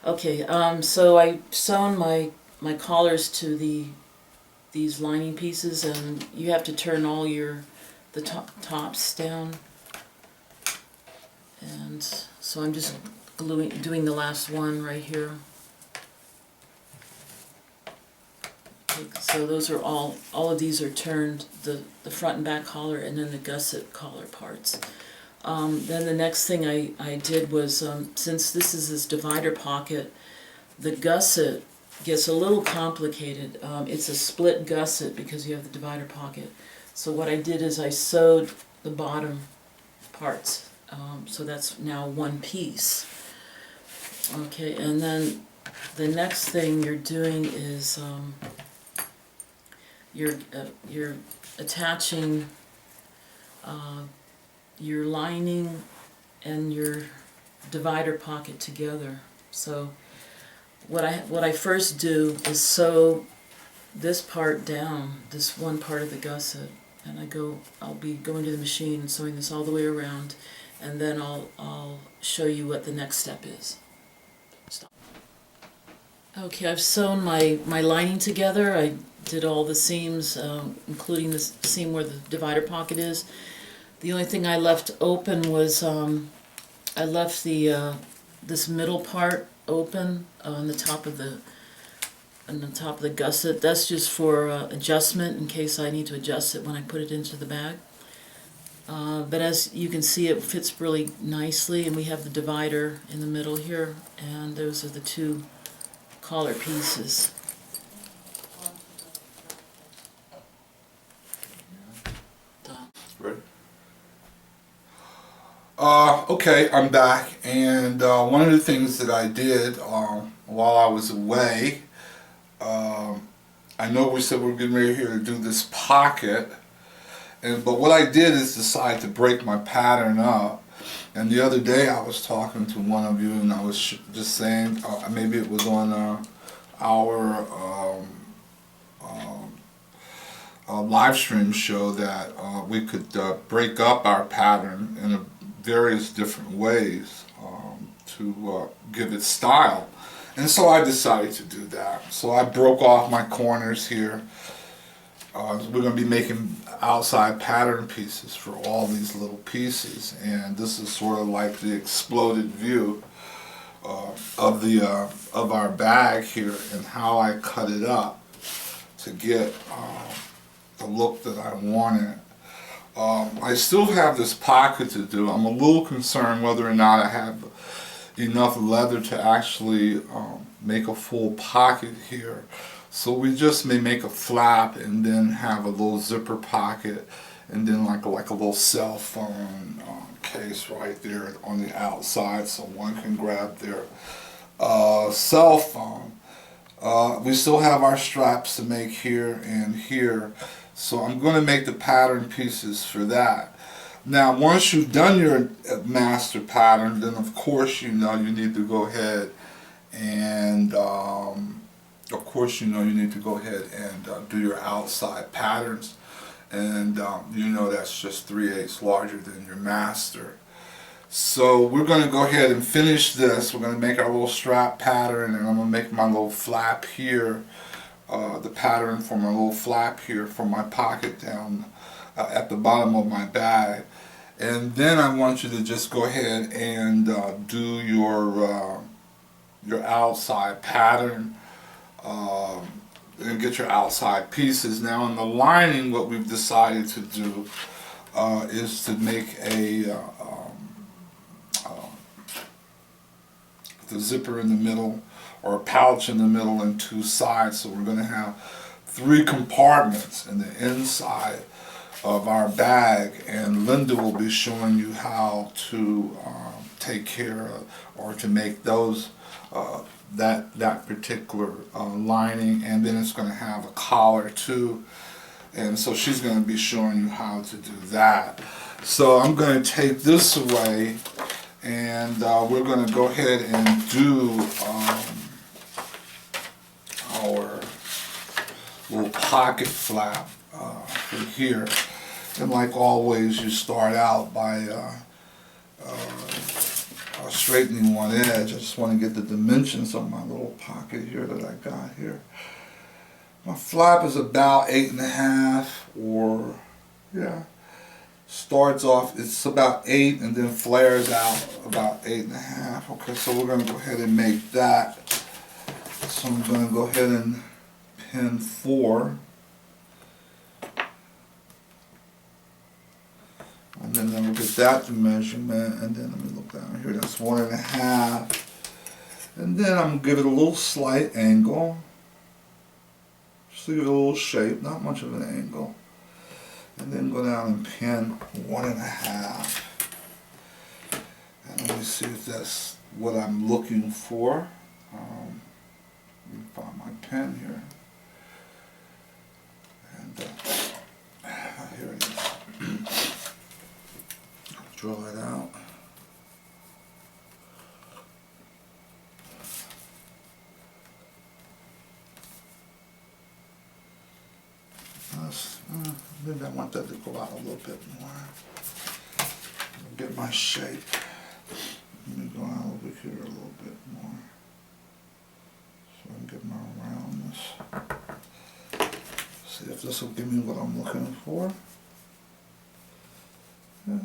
Okay, so I sewn my collars to these lining pieces, and you have to turn all the tops down, and so I'm just doing the last one right here. Okay, So those are all of these are turned, the front and back collar and then the gusset collar parts. Then the next thing I did was, since this is this divider pocket, the gusset gets a little complicated. It's a split gusset because you have the divider pocket. So what I did is I sewed the bottom parts, so that's now one piece. Okay, and then the next thing you're doing is you're attaching your lining and your divider pocket together. So what I first do is sew this part down, this one part of the gusset, and I'll be going to the machine and sewing this all the way around, and then I'll show you what the next step is. Stop. Okay, I've sewn my lining together. I did all the seams, including the seam where the divider pocket is. The only thing I left open was I left this middle part open on the top of the gusset. That's just for adjustment in case I need to adjust it when I put it into the bag. But as you can see, it fits really nicely, and we have the divider in the middle here, and those are the two collar pieces. Ready? Okay, I'm back, and one of the things that I did while I was away, I know we said we're getting ready here to do this pocket, but what I did is decide to break my pattern up. And the other day I was talking to one of you, and I was just saying, maybe it was on our live stream show, that we could break up our pattern in various different ways to give it style. And so I decided to do that. So I broke off my corners here. We're going to be making outside pattern pieces for all these little pieces, and this is sort of like the exploded view of our bag here, and how I cut it up to get the look that I wanted. I still have this pocket to do. I'm a little concerned whether or not I have enough leather to actually make a full pocket here. So we just may make a flap and then have a little zipper pocket, and then like a little cell phone case right there on the outside, so one can grab their cell phone. We still have our straps to make here and here, so I'm going to make the pattern pieces for that. Now, once you've done your master pattern, then of course you know you need to go ahead and do your outside patterns, and you know that's just 3/8 larger than your master. So we're going to go ahead and finish this. We're going to make our little strap pattern, and I'm going to make my little flap here, the pattern for my little flap here for my pocket down at the bottom of my bag. And then I want you to just go ahead and do your outside pattern, and get your outside pieces. Now in the lining, what we've decided to do is to make the zipper in the middle, or a pouch in the middle, and two sides. So we're going to have 3 compartments in the inside of our bag, and Linda will be showing you how to take care of, or to make those that particular lining, and then it's going to have a collar too, and so she's going to be showing you how to do that. So I'm going to take this away, and we're going to go ahead and do our little pocket flap for here. And like always, you start out by straightening one edge. I just want to get the dimensions of my little pocket here that I got here. My flap is about 8.5, or yeah, starts off, it's about 8 and then flares out about 8.5. Okay, so we're going to go ahead and make that. So I'm going to go ahead and pin 4. And then we'll get that measurement, and then let me look down here, that's 1.5. And then I'm gonna give it a little slight angle, just to give it a little shape, not much of an angle. And then go down and pin 1.5. And let me see if that's what I'm looking for. Let me find my pen here. And here it is. Draw it out. Maybe I want that to go out a little bit more. Get my shape. Let me go out over here a little bit more, so I can get my roundness. See if this will give me what I'm looking for. Yeah.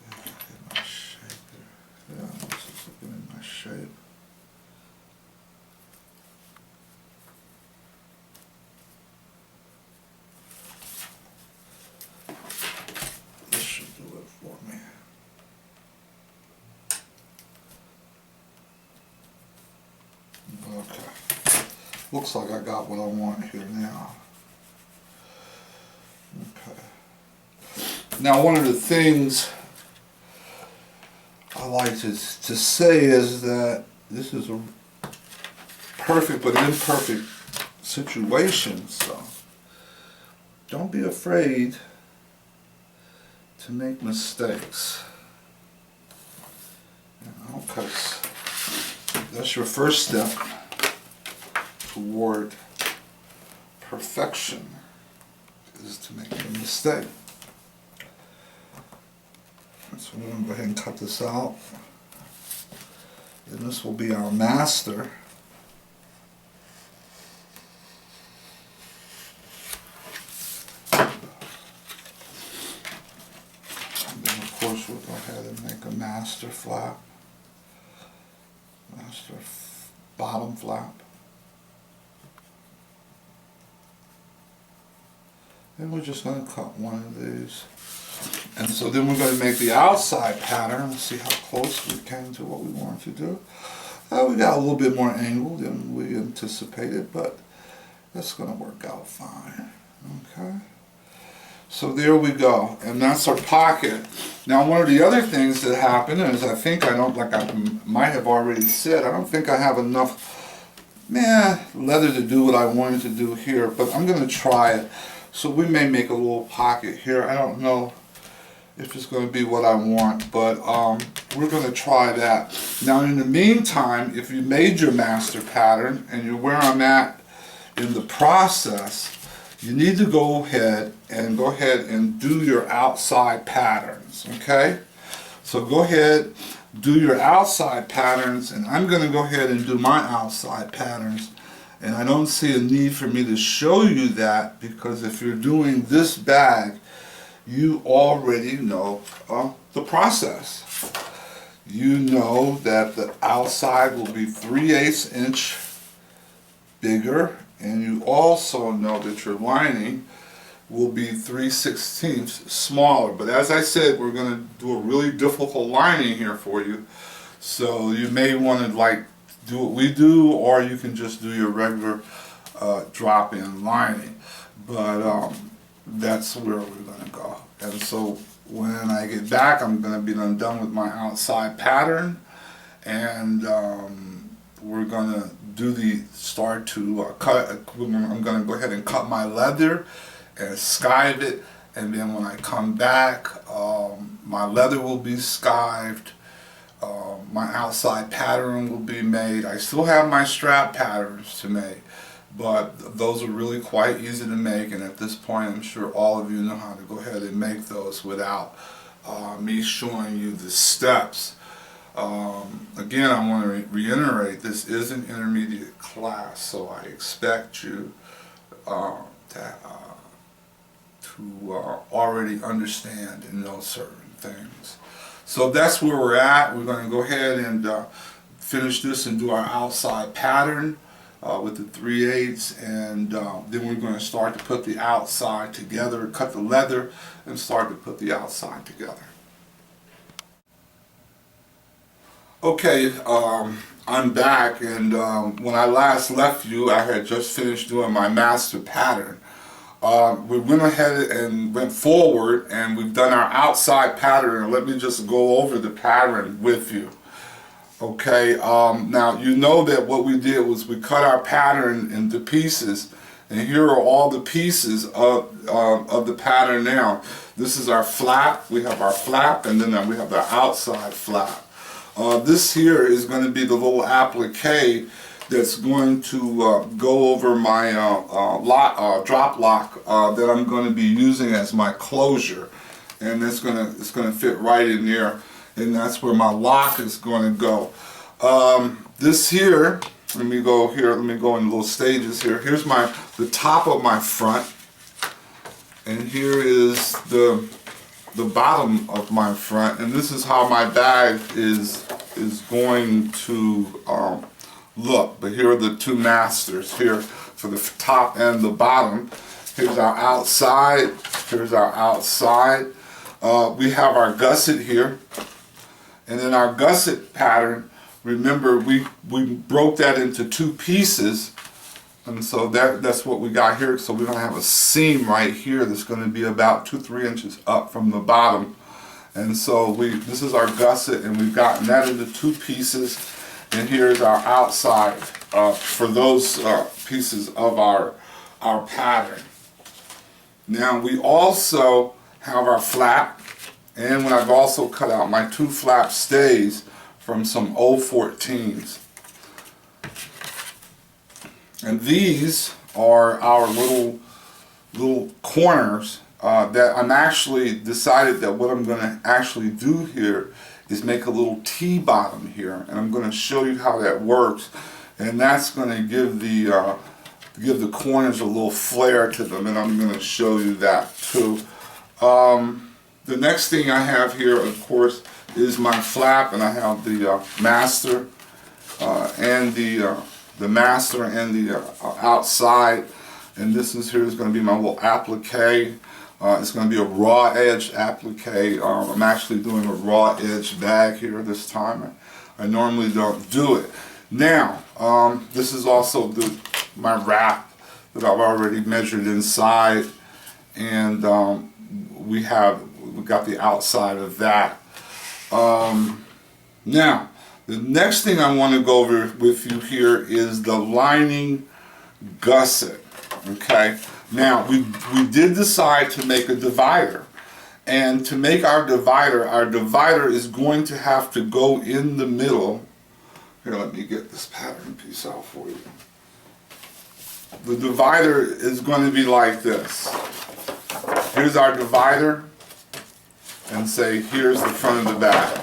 Get my shape there. Yeah, this is giving my shape. Okay. Looks like I got what I want here now. Okay. Now one of the things I like to say is that this is a perfect but imperfect situation, so don't be afraid to make mistakes. Okay. That's your first step toward perfection, is to make a mistake. So we're going to go ahead and cut this out. And this will be our master. And then of course we'll go ahead and make a master flap. Master bottom flap. And we're just going to cut one of these. And so then we're going to make the outside pattern. Let's see how close we came to what we wanted to do. We got a little bit more angle than we anticipated, but that's going to work out fine. Okay. So there we go, and that's our pocket. Now one of the other things that happened is I might have already said, I don't think I have enough leather to do what I wanted to do here, but I'm going to try it. So we may make a little pocket here. I don't know if it's going to be what I want, but we're going to try that. Now in the meantime, if you made your master pattern and you're where I'm at in the process, you need to go ahead and do your outside patterns, okay? So go ahead, do your outside patterns, and I'm going to go ahead and do my outside patterns. And I don't see a need for me to show you that, because if you're doing this bag, you already know the process. You know that the outside will be 3/8 inch bigger, and you also know that your lining will be 3/16 smaller. But as I said, we're going to do a really difficult lining here for you, so you may want to do what we do, or you can just do your regular drop-in lining. But that's where we're going to go. And so when I get back, I'm going to be done with my outside pattern, and we're going to do cut. I'm going to go ahead and cut my leather and skive it, and then when I come back, my leather will be skived. My outside pattern will be made. I still have my strap patterns to make, but those are really quite easy to make, and at this point I'm sure all of you know how to go ahead and make those without me showing you the steps. Again, I want to reiterate, this is an intermediate class, so I expect you to already understand and know certain things. So that's where we're at. We're going to go ahead and finish this and do our outside pattern with the 3/8, and then we're going to start to put the outside together, cut the leather, and start to put the outside together. Okay, I'm back, and when I last left you, I had just finished doing my master pattern. We went ahead and went forward, and we've done our outside pattern. Let me just go over the pattern with you. Okay, now you know that what we did was we cut our pattern into pieces, and here are all the pieces of the pattern now. This is our flap. We have our flap, and then we have the outside flap. This here is going to be the little applique that's going to go over my drop lock that I'm going to be using as my closure, and it's going to fit right in there, and that's where my lock is going to go. This here, let me go in little stages here. Here's the top of my front, and here is the bottom of my front, and this is how my bag is going to look. But here are the two masters here for the top and the bottom. Here's our outside. Here's our outside. We have our gusset here, and then our gusset pattern. Remember, we broke that into two pieces, and so that's what we got here. So we're going to have a seam right here that's going to be about 2-3 inches up from the bottom, and so this is our gusset, and we've gotten that into two pieces. And here's our outside for those pieces of our pattern. Now we also have our flap, and when I've also cut out my 2 flap stays from some 014s. And these are our little corners that I'm actually decided that what I'm going to actually do here is make a little T-bottom here, and I'm going to show you how that works, and that's going to give the corners a little flair to them, and I'm going to show you that too. The next thing I have here, of course, is my flap, and I have the master and the master and the outside, and this is here is going to be my little applique. It's going to be a raw edge applique. I'm actually doing a raw edge bag here this time. I normally don't do it. Now, this is also my wrap that I've already measured inside, and we got the outside of that. Now, the next thing I want to go over with you here is the lining gusset. Okay. Now, we did decide to make a divider, and to make our divider is going to have to go in the middle. Here, let me get this pattern piece out for you. The divider is going to be like this. Here's our divider, and say here's the front of the bag.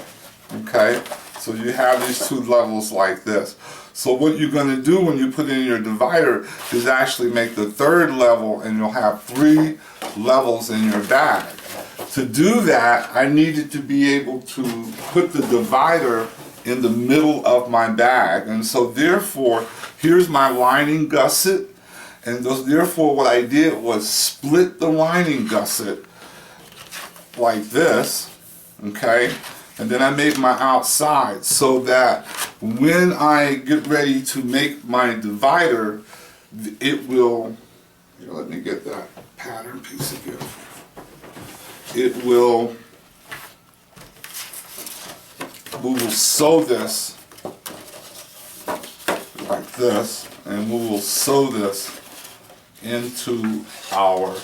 Okay, so you have these 2 levels like this. So what you're going to do when you put in your divider is actually make the 3rd level, and you'll have 3 levels in your bag. To do that, I needed to be able to put the divider in the middle of my bag, and so therefore here's my lining gusset, and therefore what I did was split the lining gusset like this, okay? And then I made my outside so that when I get ready to make my divider, it will, here, let me get that pattern piece again. We will sew this like this, and we will sew this into our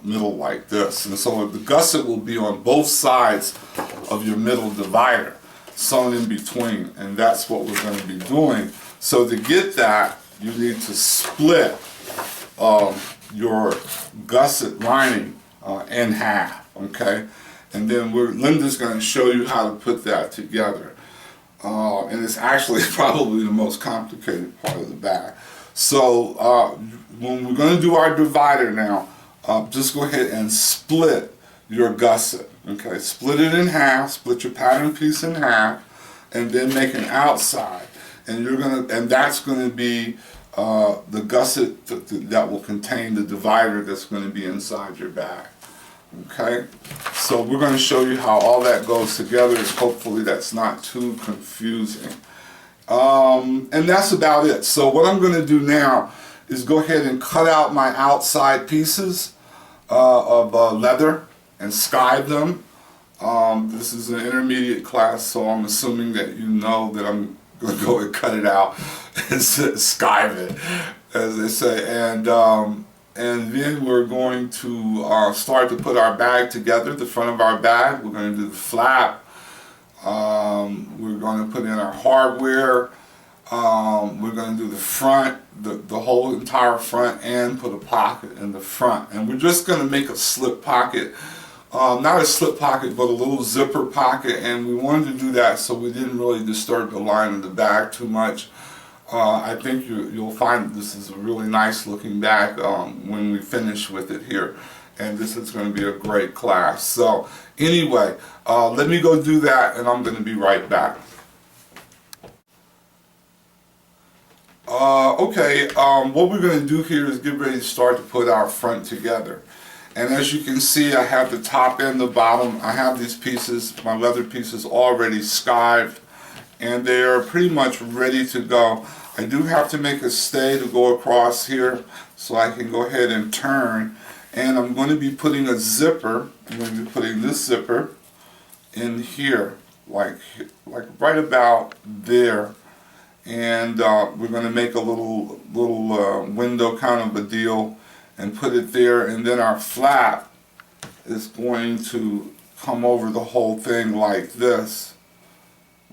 middle like this. And so the gusset will be on both sides of your middle divider, sewn in between, and that's what we're going to be doing. So to get that, you need to split your gusset lining in half, okay? And then Linda's going to show you how to put that together. And it's actually probably the most complicated part of the bag. So when we're going to do our divider now, just go ahead and split your gusset. Okay, split it in half, split your pattern piece in half, and then make an outside. And that's gonna be the gusset that will contain the divider that's gonna be inside your bag. Okay, so we're going to show you how all that goes together, and hopefully that's not too confusing. And that's about it. So what I'm going to do now is go ahead and cut out my outside pieces of leather and skive them. This is an intermediate class, so I'm assuming that you know that I'm going to go and cut it out and skive it, as they say. And then we're going to start to put our bag together, the front of our bag. We're going to do the flap. We're going to put in our hardware. We're going to do the front, the whole entire front, and put a pocket in the front. And we're just going to make a slip pocket. Not a slip pocket, but a little zipper pocket. And we wanted to do that so we didn't really disturb the line of the bag too much. I think you'll find this is a really nice looking bag when we finish with it here, and this is going to be a great class. So anyway, let me go do that, and I'm going to be right back. Okay, what we're going to do here is get ready to start to put our front together. And as you can see, I have the top and the bottom. I have these pieces, my leather pieces, already skived, and they are pretty much ready to go. I do have to make a stay to go across here so I can go ahead and turn, and I'm going to be putting a zipper. I'm going to be putting this zipper in here, like right about there, and we're going to make a little window kind of a deal and put it there, and then our flap is going to come over the whole thing like this.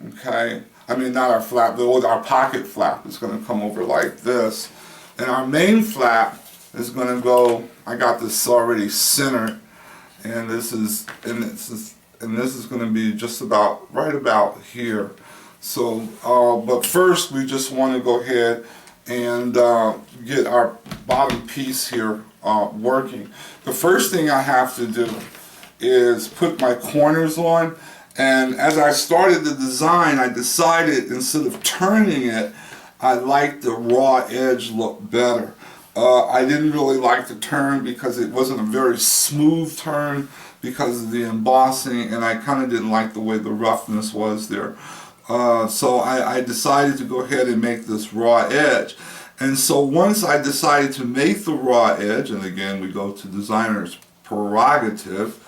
Okay, I mean not our flap, but our pocket flap is going to come over like this, and our main flap is going to go. I got this already centered, and this is going to be just about right about here. So, but first we just want to go ahead and get our bottom piece here working. The first thing I have to do is put my corners on. And as I started the design, I decided instead of turning it, I liked the raw edge look better. I didn't really like the turn because it wasn't a very smooth turn because of the embossing, and I kind of didn't like the way the roughness was there. So I decided to go ahead and make this raw edge. And so once I decided to make the raw edge, and again we go to designer's prerogative,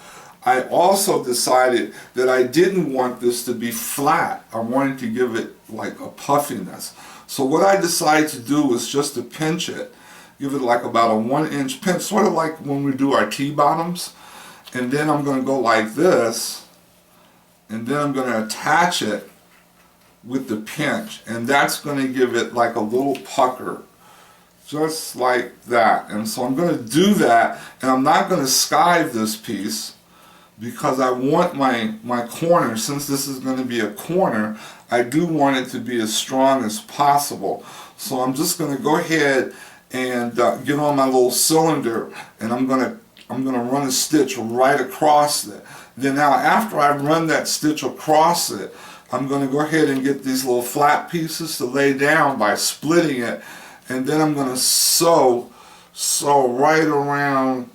I also decided that I didn't want this to be flat. I wanted to give it like a puffiness. So what I decided to do was just to pinch it, give it like about a 1-inch pinch, sort of like when we do our T-bottoms. And then I'm going to go like this, and then I'm going to attach it with the pinch, and that's going to give it like a little pucker, just like that. And so I'm going to do that, and I'm not going to skive this piece, because I want my corner, since this is going to be a corner, I do want it to be as strong as possible. So I'm just going to go ahead and get on my little cylinder, and I'm going to run a stitch right across it. Then now after I run that stitch across it, I'm going to go ahead and get these little flat pieces to lay down by splitting it, and then I'm going to sew right around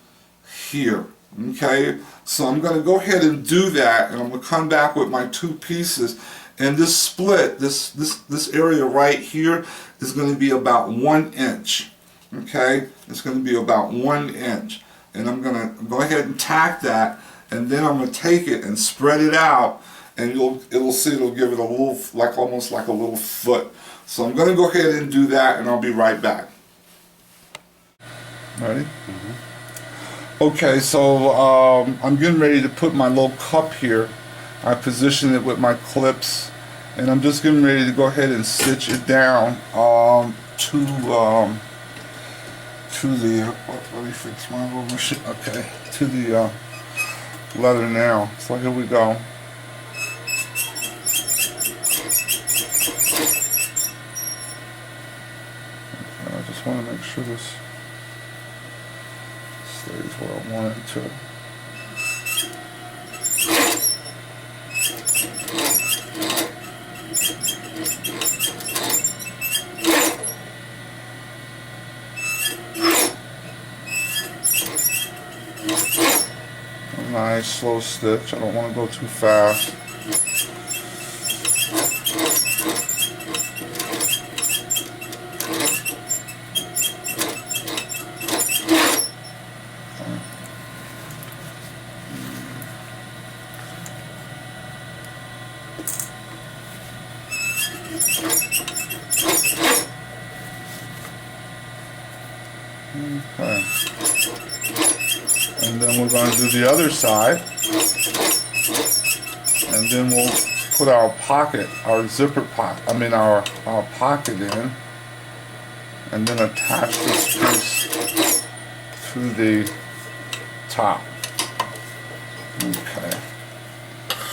here. Okay, so I'm going to go ahead and do that, and I'm going to come back with my two pieces, and this split, this area right here is going to be about 1 inch. Okay, it's going to be about 1 inch, and I'm going to go ahead and tack that, and then I'm going to take it and spread it out, and it'll see it'll give it a little, like almost like a little foot. So I'm going to go ahead and do that, and I'll be right back. Ready? Mm-hmm. Okay, so I'm getting ready to put my little cup here. I position it with my clips, and I'm just getting ready to go ahead and stitch it down to the, let me fix my little machine, okay, to the leather now. So here we go. Okay, I just want to make sure this stays where I want it to. nice slow stitch. I don't want to go too fast. Okay. And then we're going to do the other side. And then we'll put our pocket, our zipper pocket, our pocket in. And then attach this piece to the top. Okay.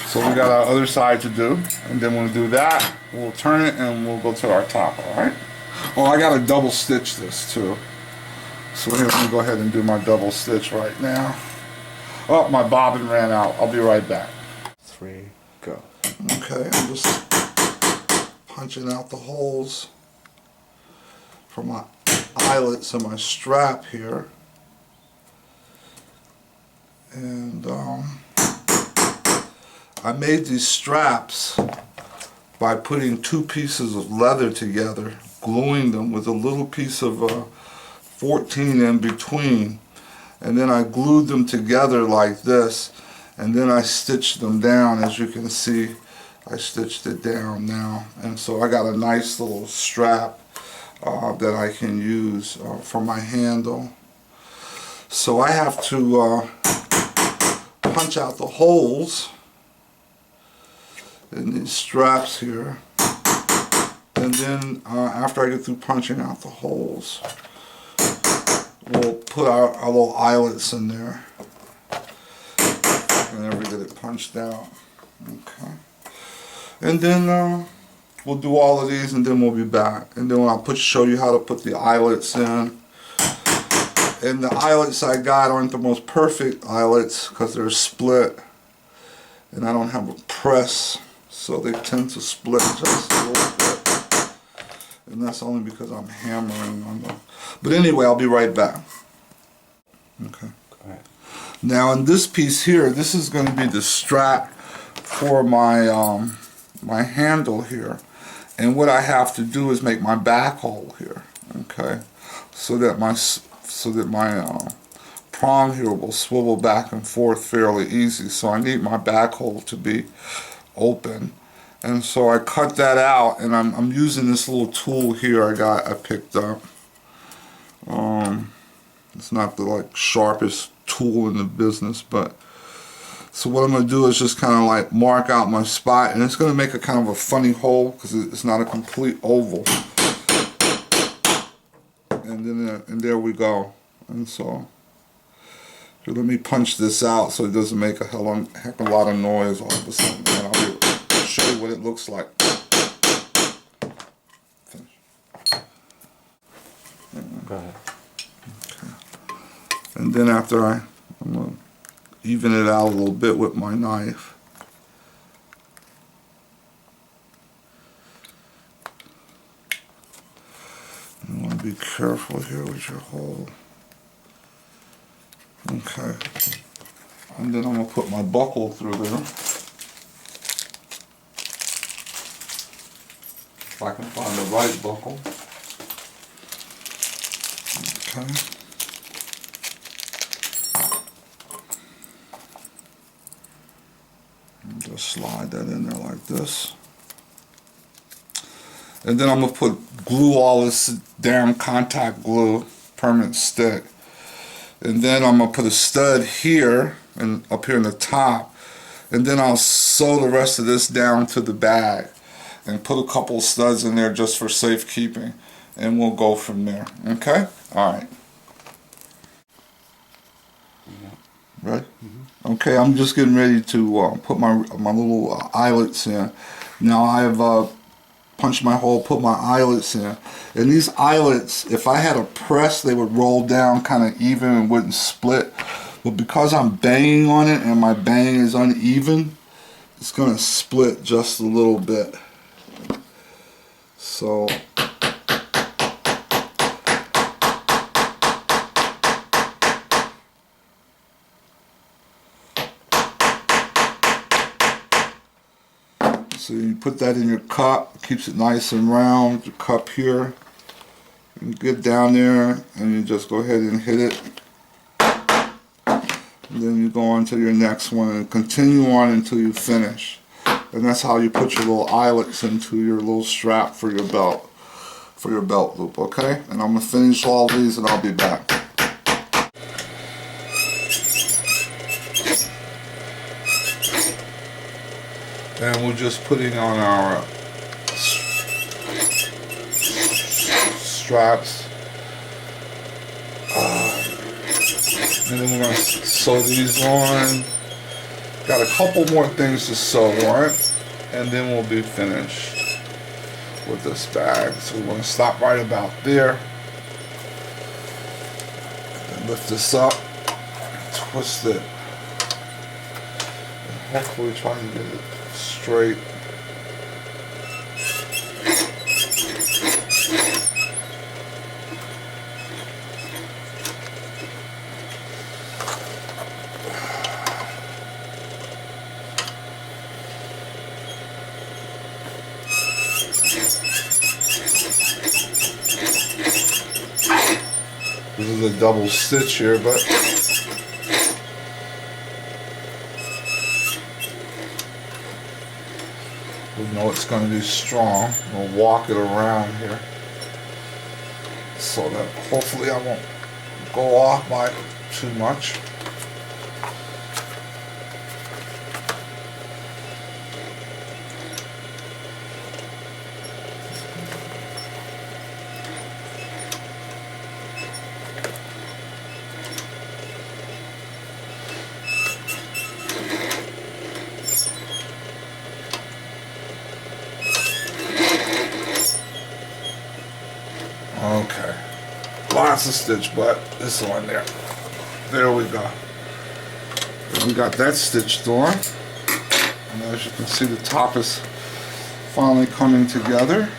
So we got our other side to do. And then we'll do that. We'll turn it and we'll go to our top, alright? Oh, I got to double stitch this too. So here, let me go ahead and do my double stitch right now. Oh, my bobbin ran out. I'll be right back. 3, go. Okay, I'm just punching out the holes for my eyelets and my strap here. And I made these straps by putting 2 pieces of leather together, gluing them with a little piece of 14 in between, and then I glued them together like this, and then I stitched them down. As you can see, I stitched it down now, and so I got a nice little strap that I can use for my handle. So I have to punch out the holes in these straps here, and then after I get through punching out the holes, we'll put our little eyelets in there whenever we get it punched out. Okay. And then we'll do all of these and then we'll be back. And then I'll show you how to put the eyelets in. And the eyelets I got aren't the most perfect eyelets because they're split. And I don't have a press, so they tend to split just a little bit. And that's only because I'm hammering on them. But anyway, I'll be right back. Okay. Go ahead. Now in this piece here, this is going to be the strap for my my handle here. And what I have to do is make my back hole here. Okay. So that my prong here will swivel back and forth fairly easy. So I need my back hole to be open. And so I cut that out, and I'm using this little tool here I picked up. It's not the sharpest tool in the business, but so what I'm going to do is just kind of mark out my spot, and it's going to make a kind of a funny hole because it's not a complete oval. And then and there we go. And so here, let me punch this out so it doesn't make a heck of a lot of noise all of a sudden. And I'll show you what it looks like. Finish. Go ahead. Okay. And then after I'm going to even it out a little bit with my knife. You want to be careful here with your hole. Okay. And then I'm going to put my buckle through there. If I can find the right buckle. Okay. And just slide that in there like this. And then I'm going to put glue all this damn contact glue, permanent stick. And then I'm going to put a stud here and up here in the top. And then I'll sew the rest of this down to the bag. And put a couple studs in there just for safekeeping. And we'll go from there. Okay? Alright. Right? Mm-hmm. Okay, I'm just getting ready to put my little eyelets in. Now I've punched my hole, put my eyelets in. And these eyelets, if I had a press, they would roll down kind of even and wouldn't split. But because I'm banging on it and my bang is uneven, it's going to split just a little bit. So So you put that in your cup, keeps it nice and round, your cup here. You get down there and you just go ahead and hit it. And then you go on to your next one and continue on until you finish. And that's how you put your little eyelets into your little strap for your belt loop, okay? And I'm gonna finish all these and I'll be back. And we're just putting on our straps. And then we're going to sew these on. Got a couple more things to sew on. And then we'll be finished with this bag. So we're going to stop right about there. And lift this up. Twist it. And hopefully try to get it straight. This is a double stitch here, but we know it's going to be strong. We'll walk it around here so that hopefully I won't go off by too much. Okay, lots of stitch, but this one there. There we go. We got that stitched on. And as you can see, the top is finally coming together.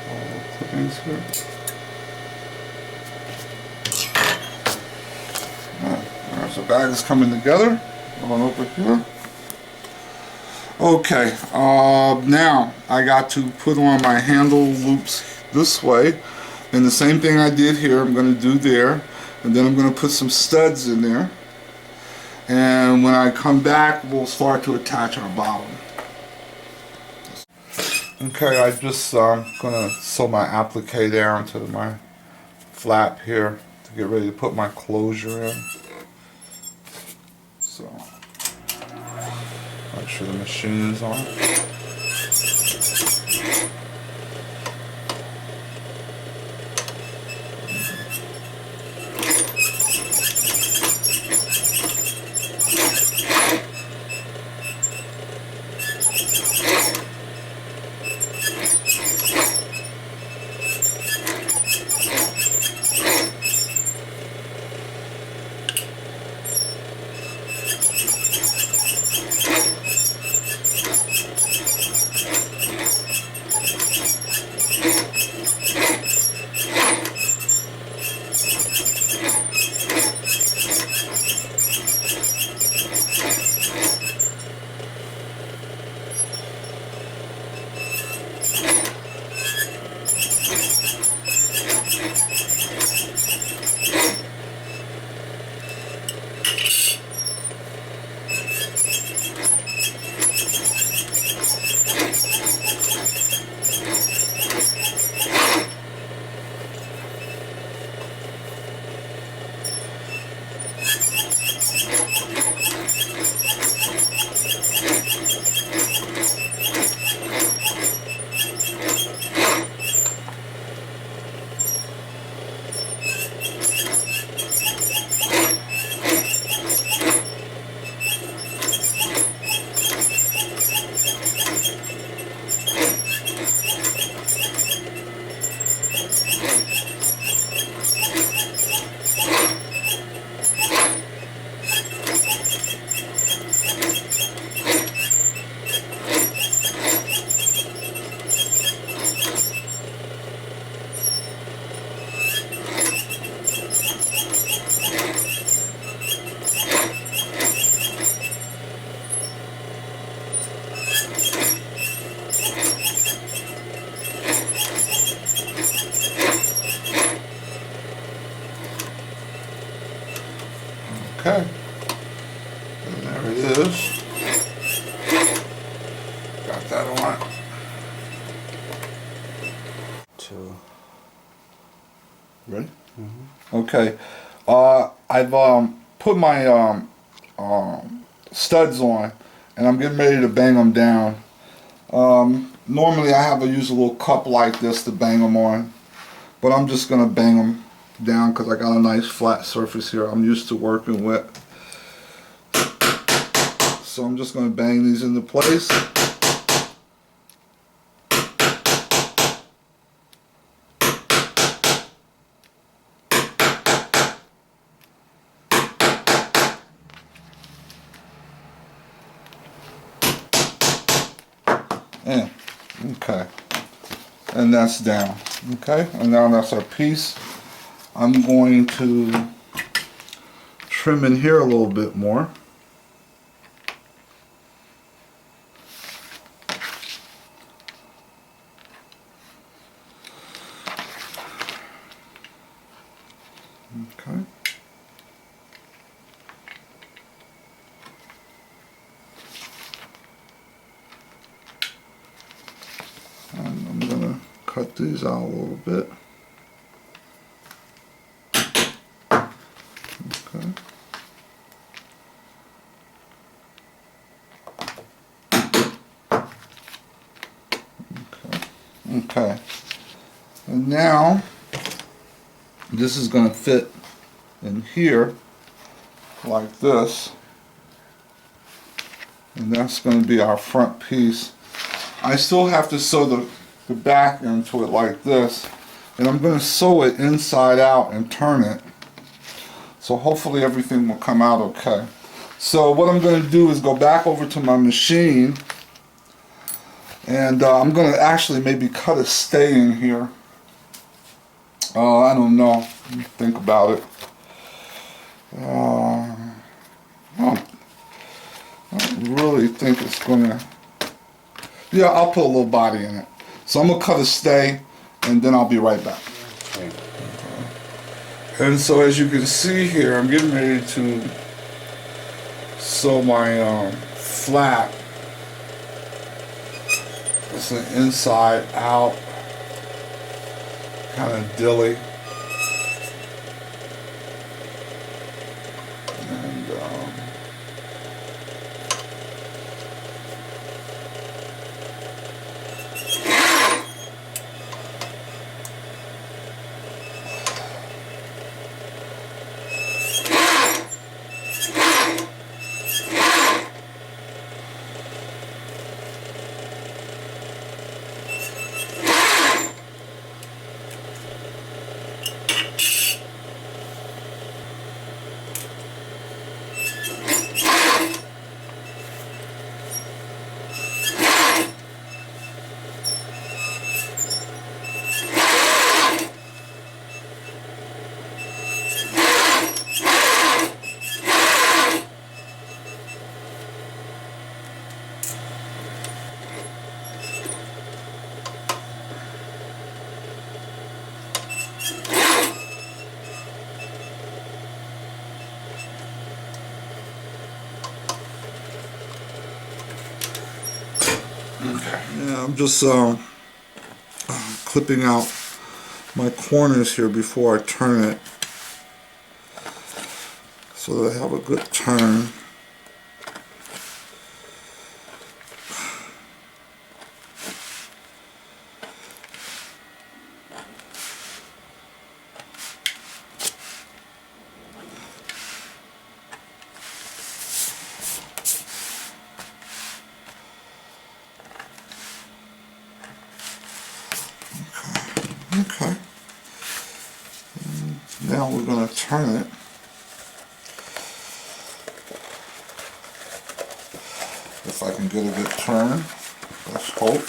All the clippings here. There's the bag is coming together. Going over here. Okay, now I got to put on my handle loops this way, and the same thing I did here I'm going to do there, and then I'm going to put some studs in there, and when I come back we'll start to attach our bottom. Okay, I just going to sew my applique down to my flap here to get ready to put my closure in. So make sure the machine is on. Okay. And there it is. Got that on. Two. Ready? Okay. I've put my studs on, and I'm getting ready to bang them down. Normally I have to use a little cup like this to bang them on, but I'm just gonna bang them down because I got a nice flat surface here I'm used to working with. So I'm just gonna bang these into place. Yeah, okay, and that's down. Okay, and now that's our piece. I'm going to trim in here a little bit more. Okay. And I'm gonna cut these out a little bit. Okay. Okay. And now this is gonna fit in here like this. And that's gonna be our front piece. I still have to sew the back into it like this. And I'm gonna sew it inside out and turn it. So hopefully everything will come out okay. So what I'm going to do is go back over to my machine, and I'm going to actually maybe cut a stay in here. I don't know. Think about it. I don't really think it's going to... Yeah, I'll put a little body in it. So I'm going to cut a stay, and then I'll be right back. Okay. And so as you can see here, I'm getting ready to sew my flap. It's an inside out, kind of dilly. And yeah, I'm just clipping out my corners here before I turn it, so that I have a good turn. Okay. Now we're going to turn it. If I can get a good turn, let's hope.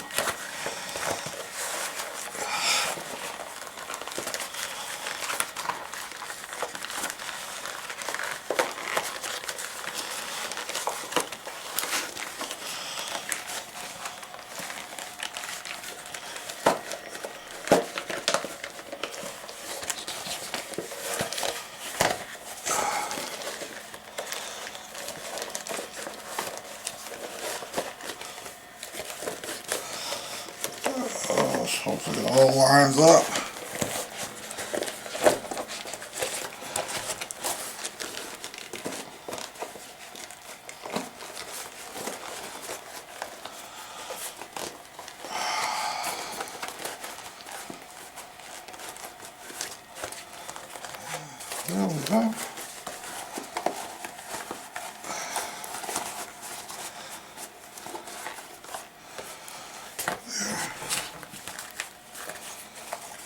Hopefully it all lines up. There we go.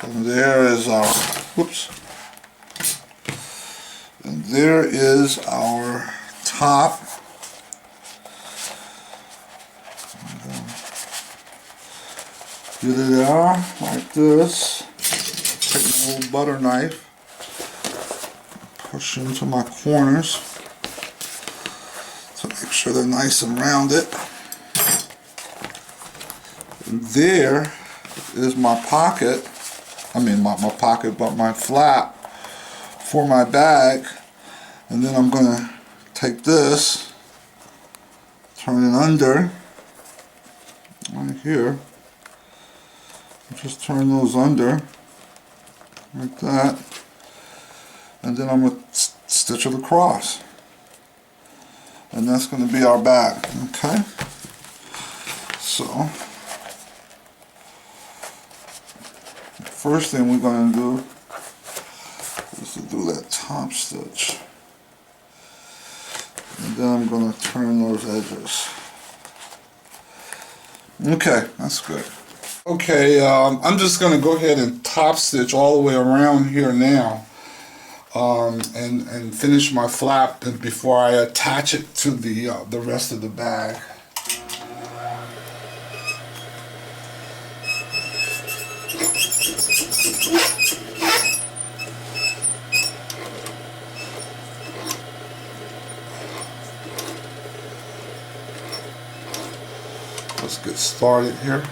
And there is our, whoops. And there is our top. Get it out like this. Take my little butter knife. Push into my corners to make sure they're nice and rounded. And there is my pocket. I mean not my pocket, but my flap for my bag. And then I'm going to take this, turn it under, right here. Just turn those under, like that. And then I'm going to stitch it across. And that's going to be our bag, okay? So, the first thing we're going to do is to do that top stitch. And then I'm going to turn those edges. Okay, that's good. Okay, I'm just going to go ahead and top stitch all the way around here now. And finish my flap before I attach it to the rest of the bag. Let's get started here.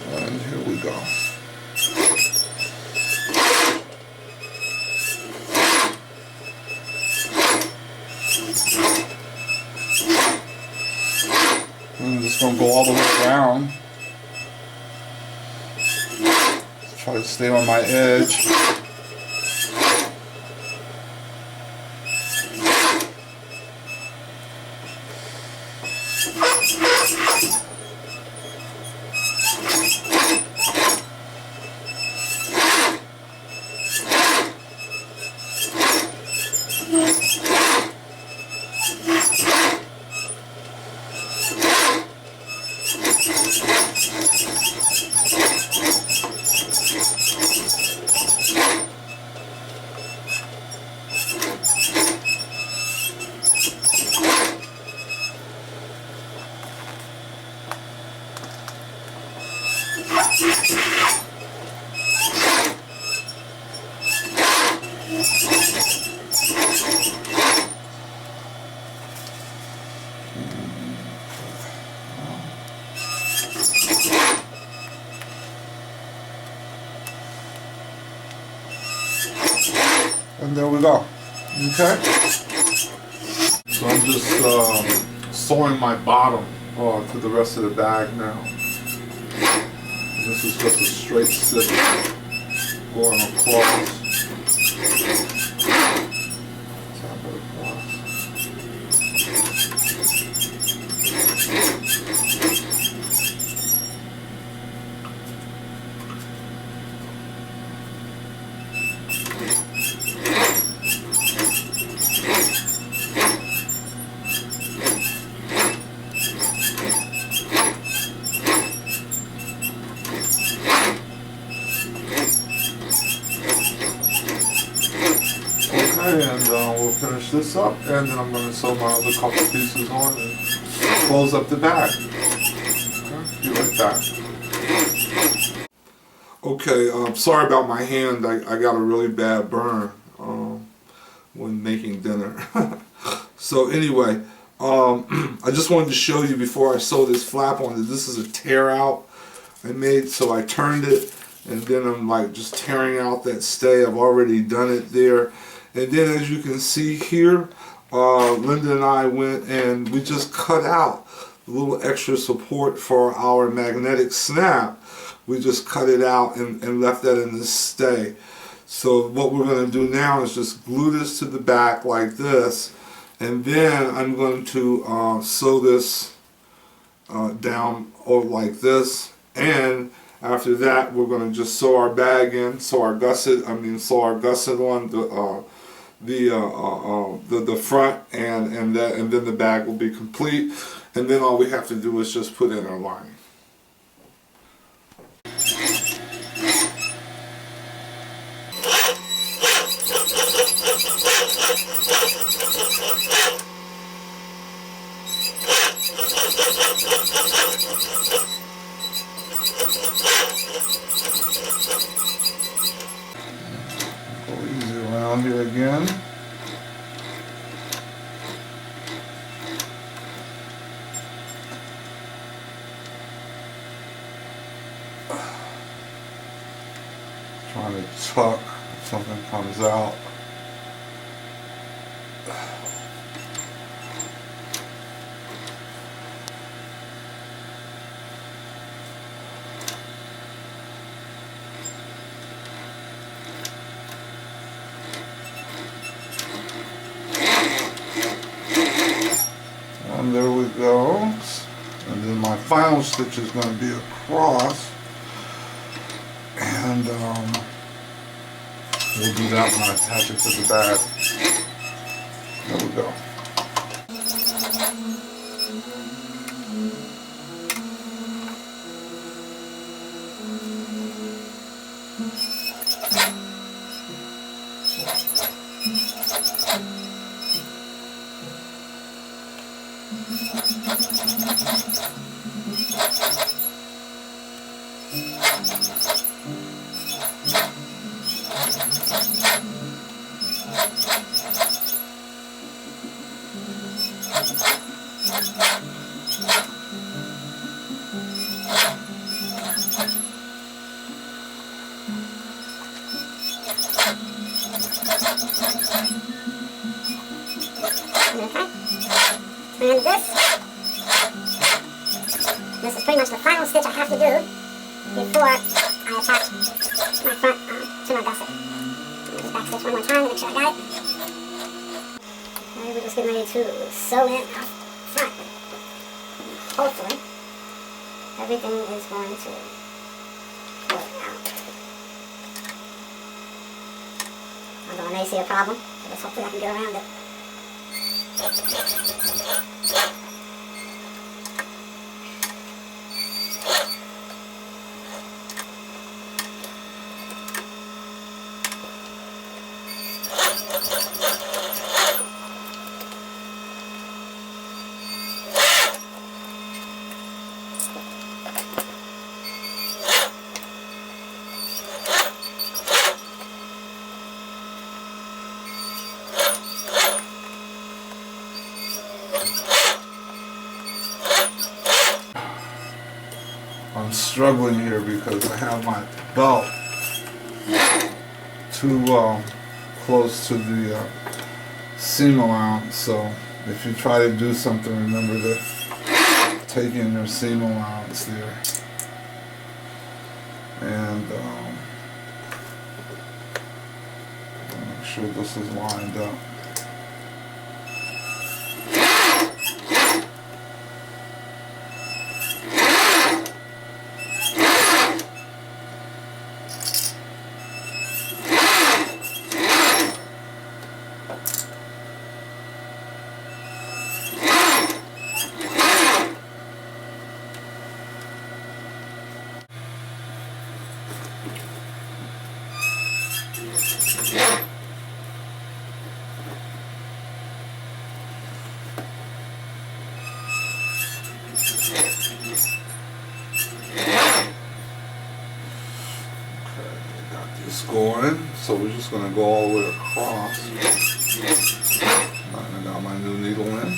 And here we go. I'm just going to go all the way around. Try to stay on my edge. And there we go. Okay. So I'm just sewing my bottom to the rest of the bag now. And this is just a straight stitch going across. Tap it across. And we'll finish this up, and then I'm going to sew my other couple pieces on and close up the bag. Okay, be right back. Okay, sorry about my hand. I got a really bad burn when making dinner. So anyway, I just wanted to show you before I sew this flap on that this is a tear out I made. So I turned it, and then I'm like just tearing out that stay. I've already done it there. And then as you can see here, Linda and I went and we just cut out a little extra support for our magnetic snap. We just cut it out and left that in the stay. So what we're going to do now is just glue this to the back like this, and then I'm going to sew this down like this, and after that we're going to just sew our bag in, sew our gusset on the front, and then the bag will be complete, and then all we have to do is just put in our lining. Go easy around here again. Trying to tuck if something comes out. And there we go. And then my final stitch is going to be across. And we'll do that when I attach it to the bag. There we go. And this is pretty much the final stitch I have to do before I attach my front to my gusset. Just back stitch one more time to make sure I got it. And we're just getting ready to sew in up front. Hopefully, everything is going to work out. Although I may see a problem, but just hopefully I can get around it. I'm struggling here because I have my belt too close to the seam allowance. So if you try to do something, remember to take in your seam allowance there. And make sure this is lined up. Going, so we're just going to go all the way across. I got my new needle in.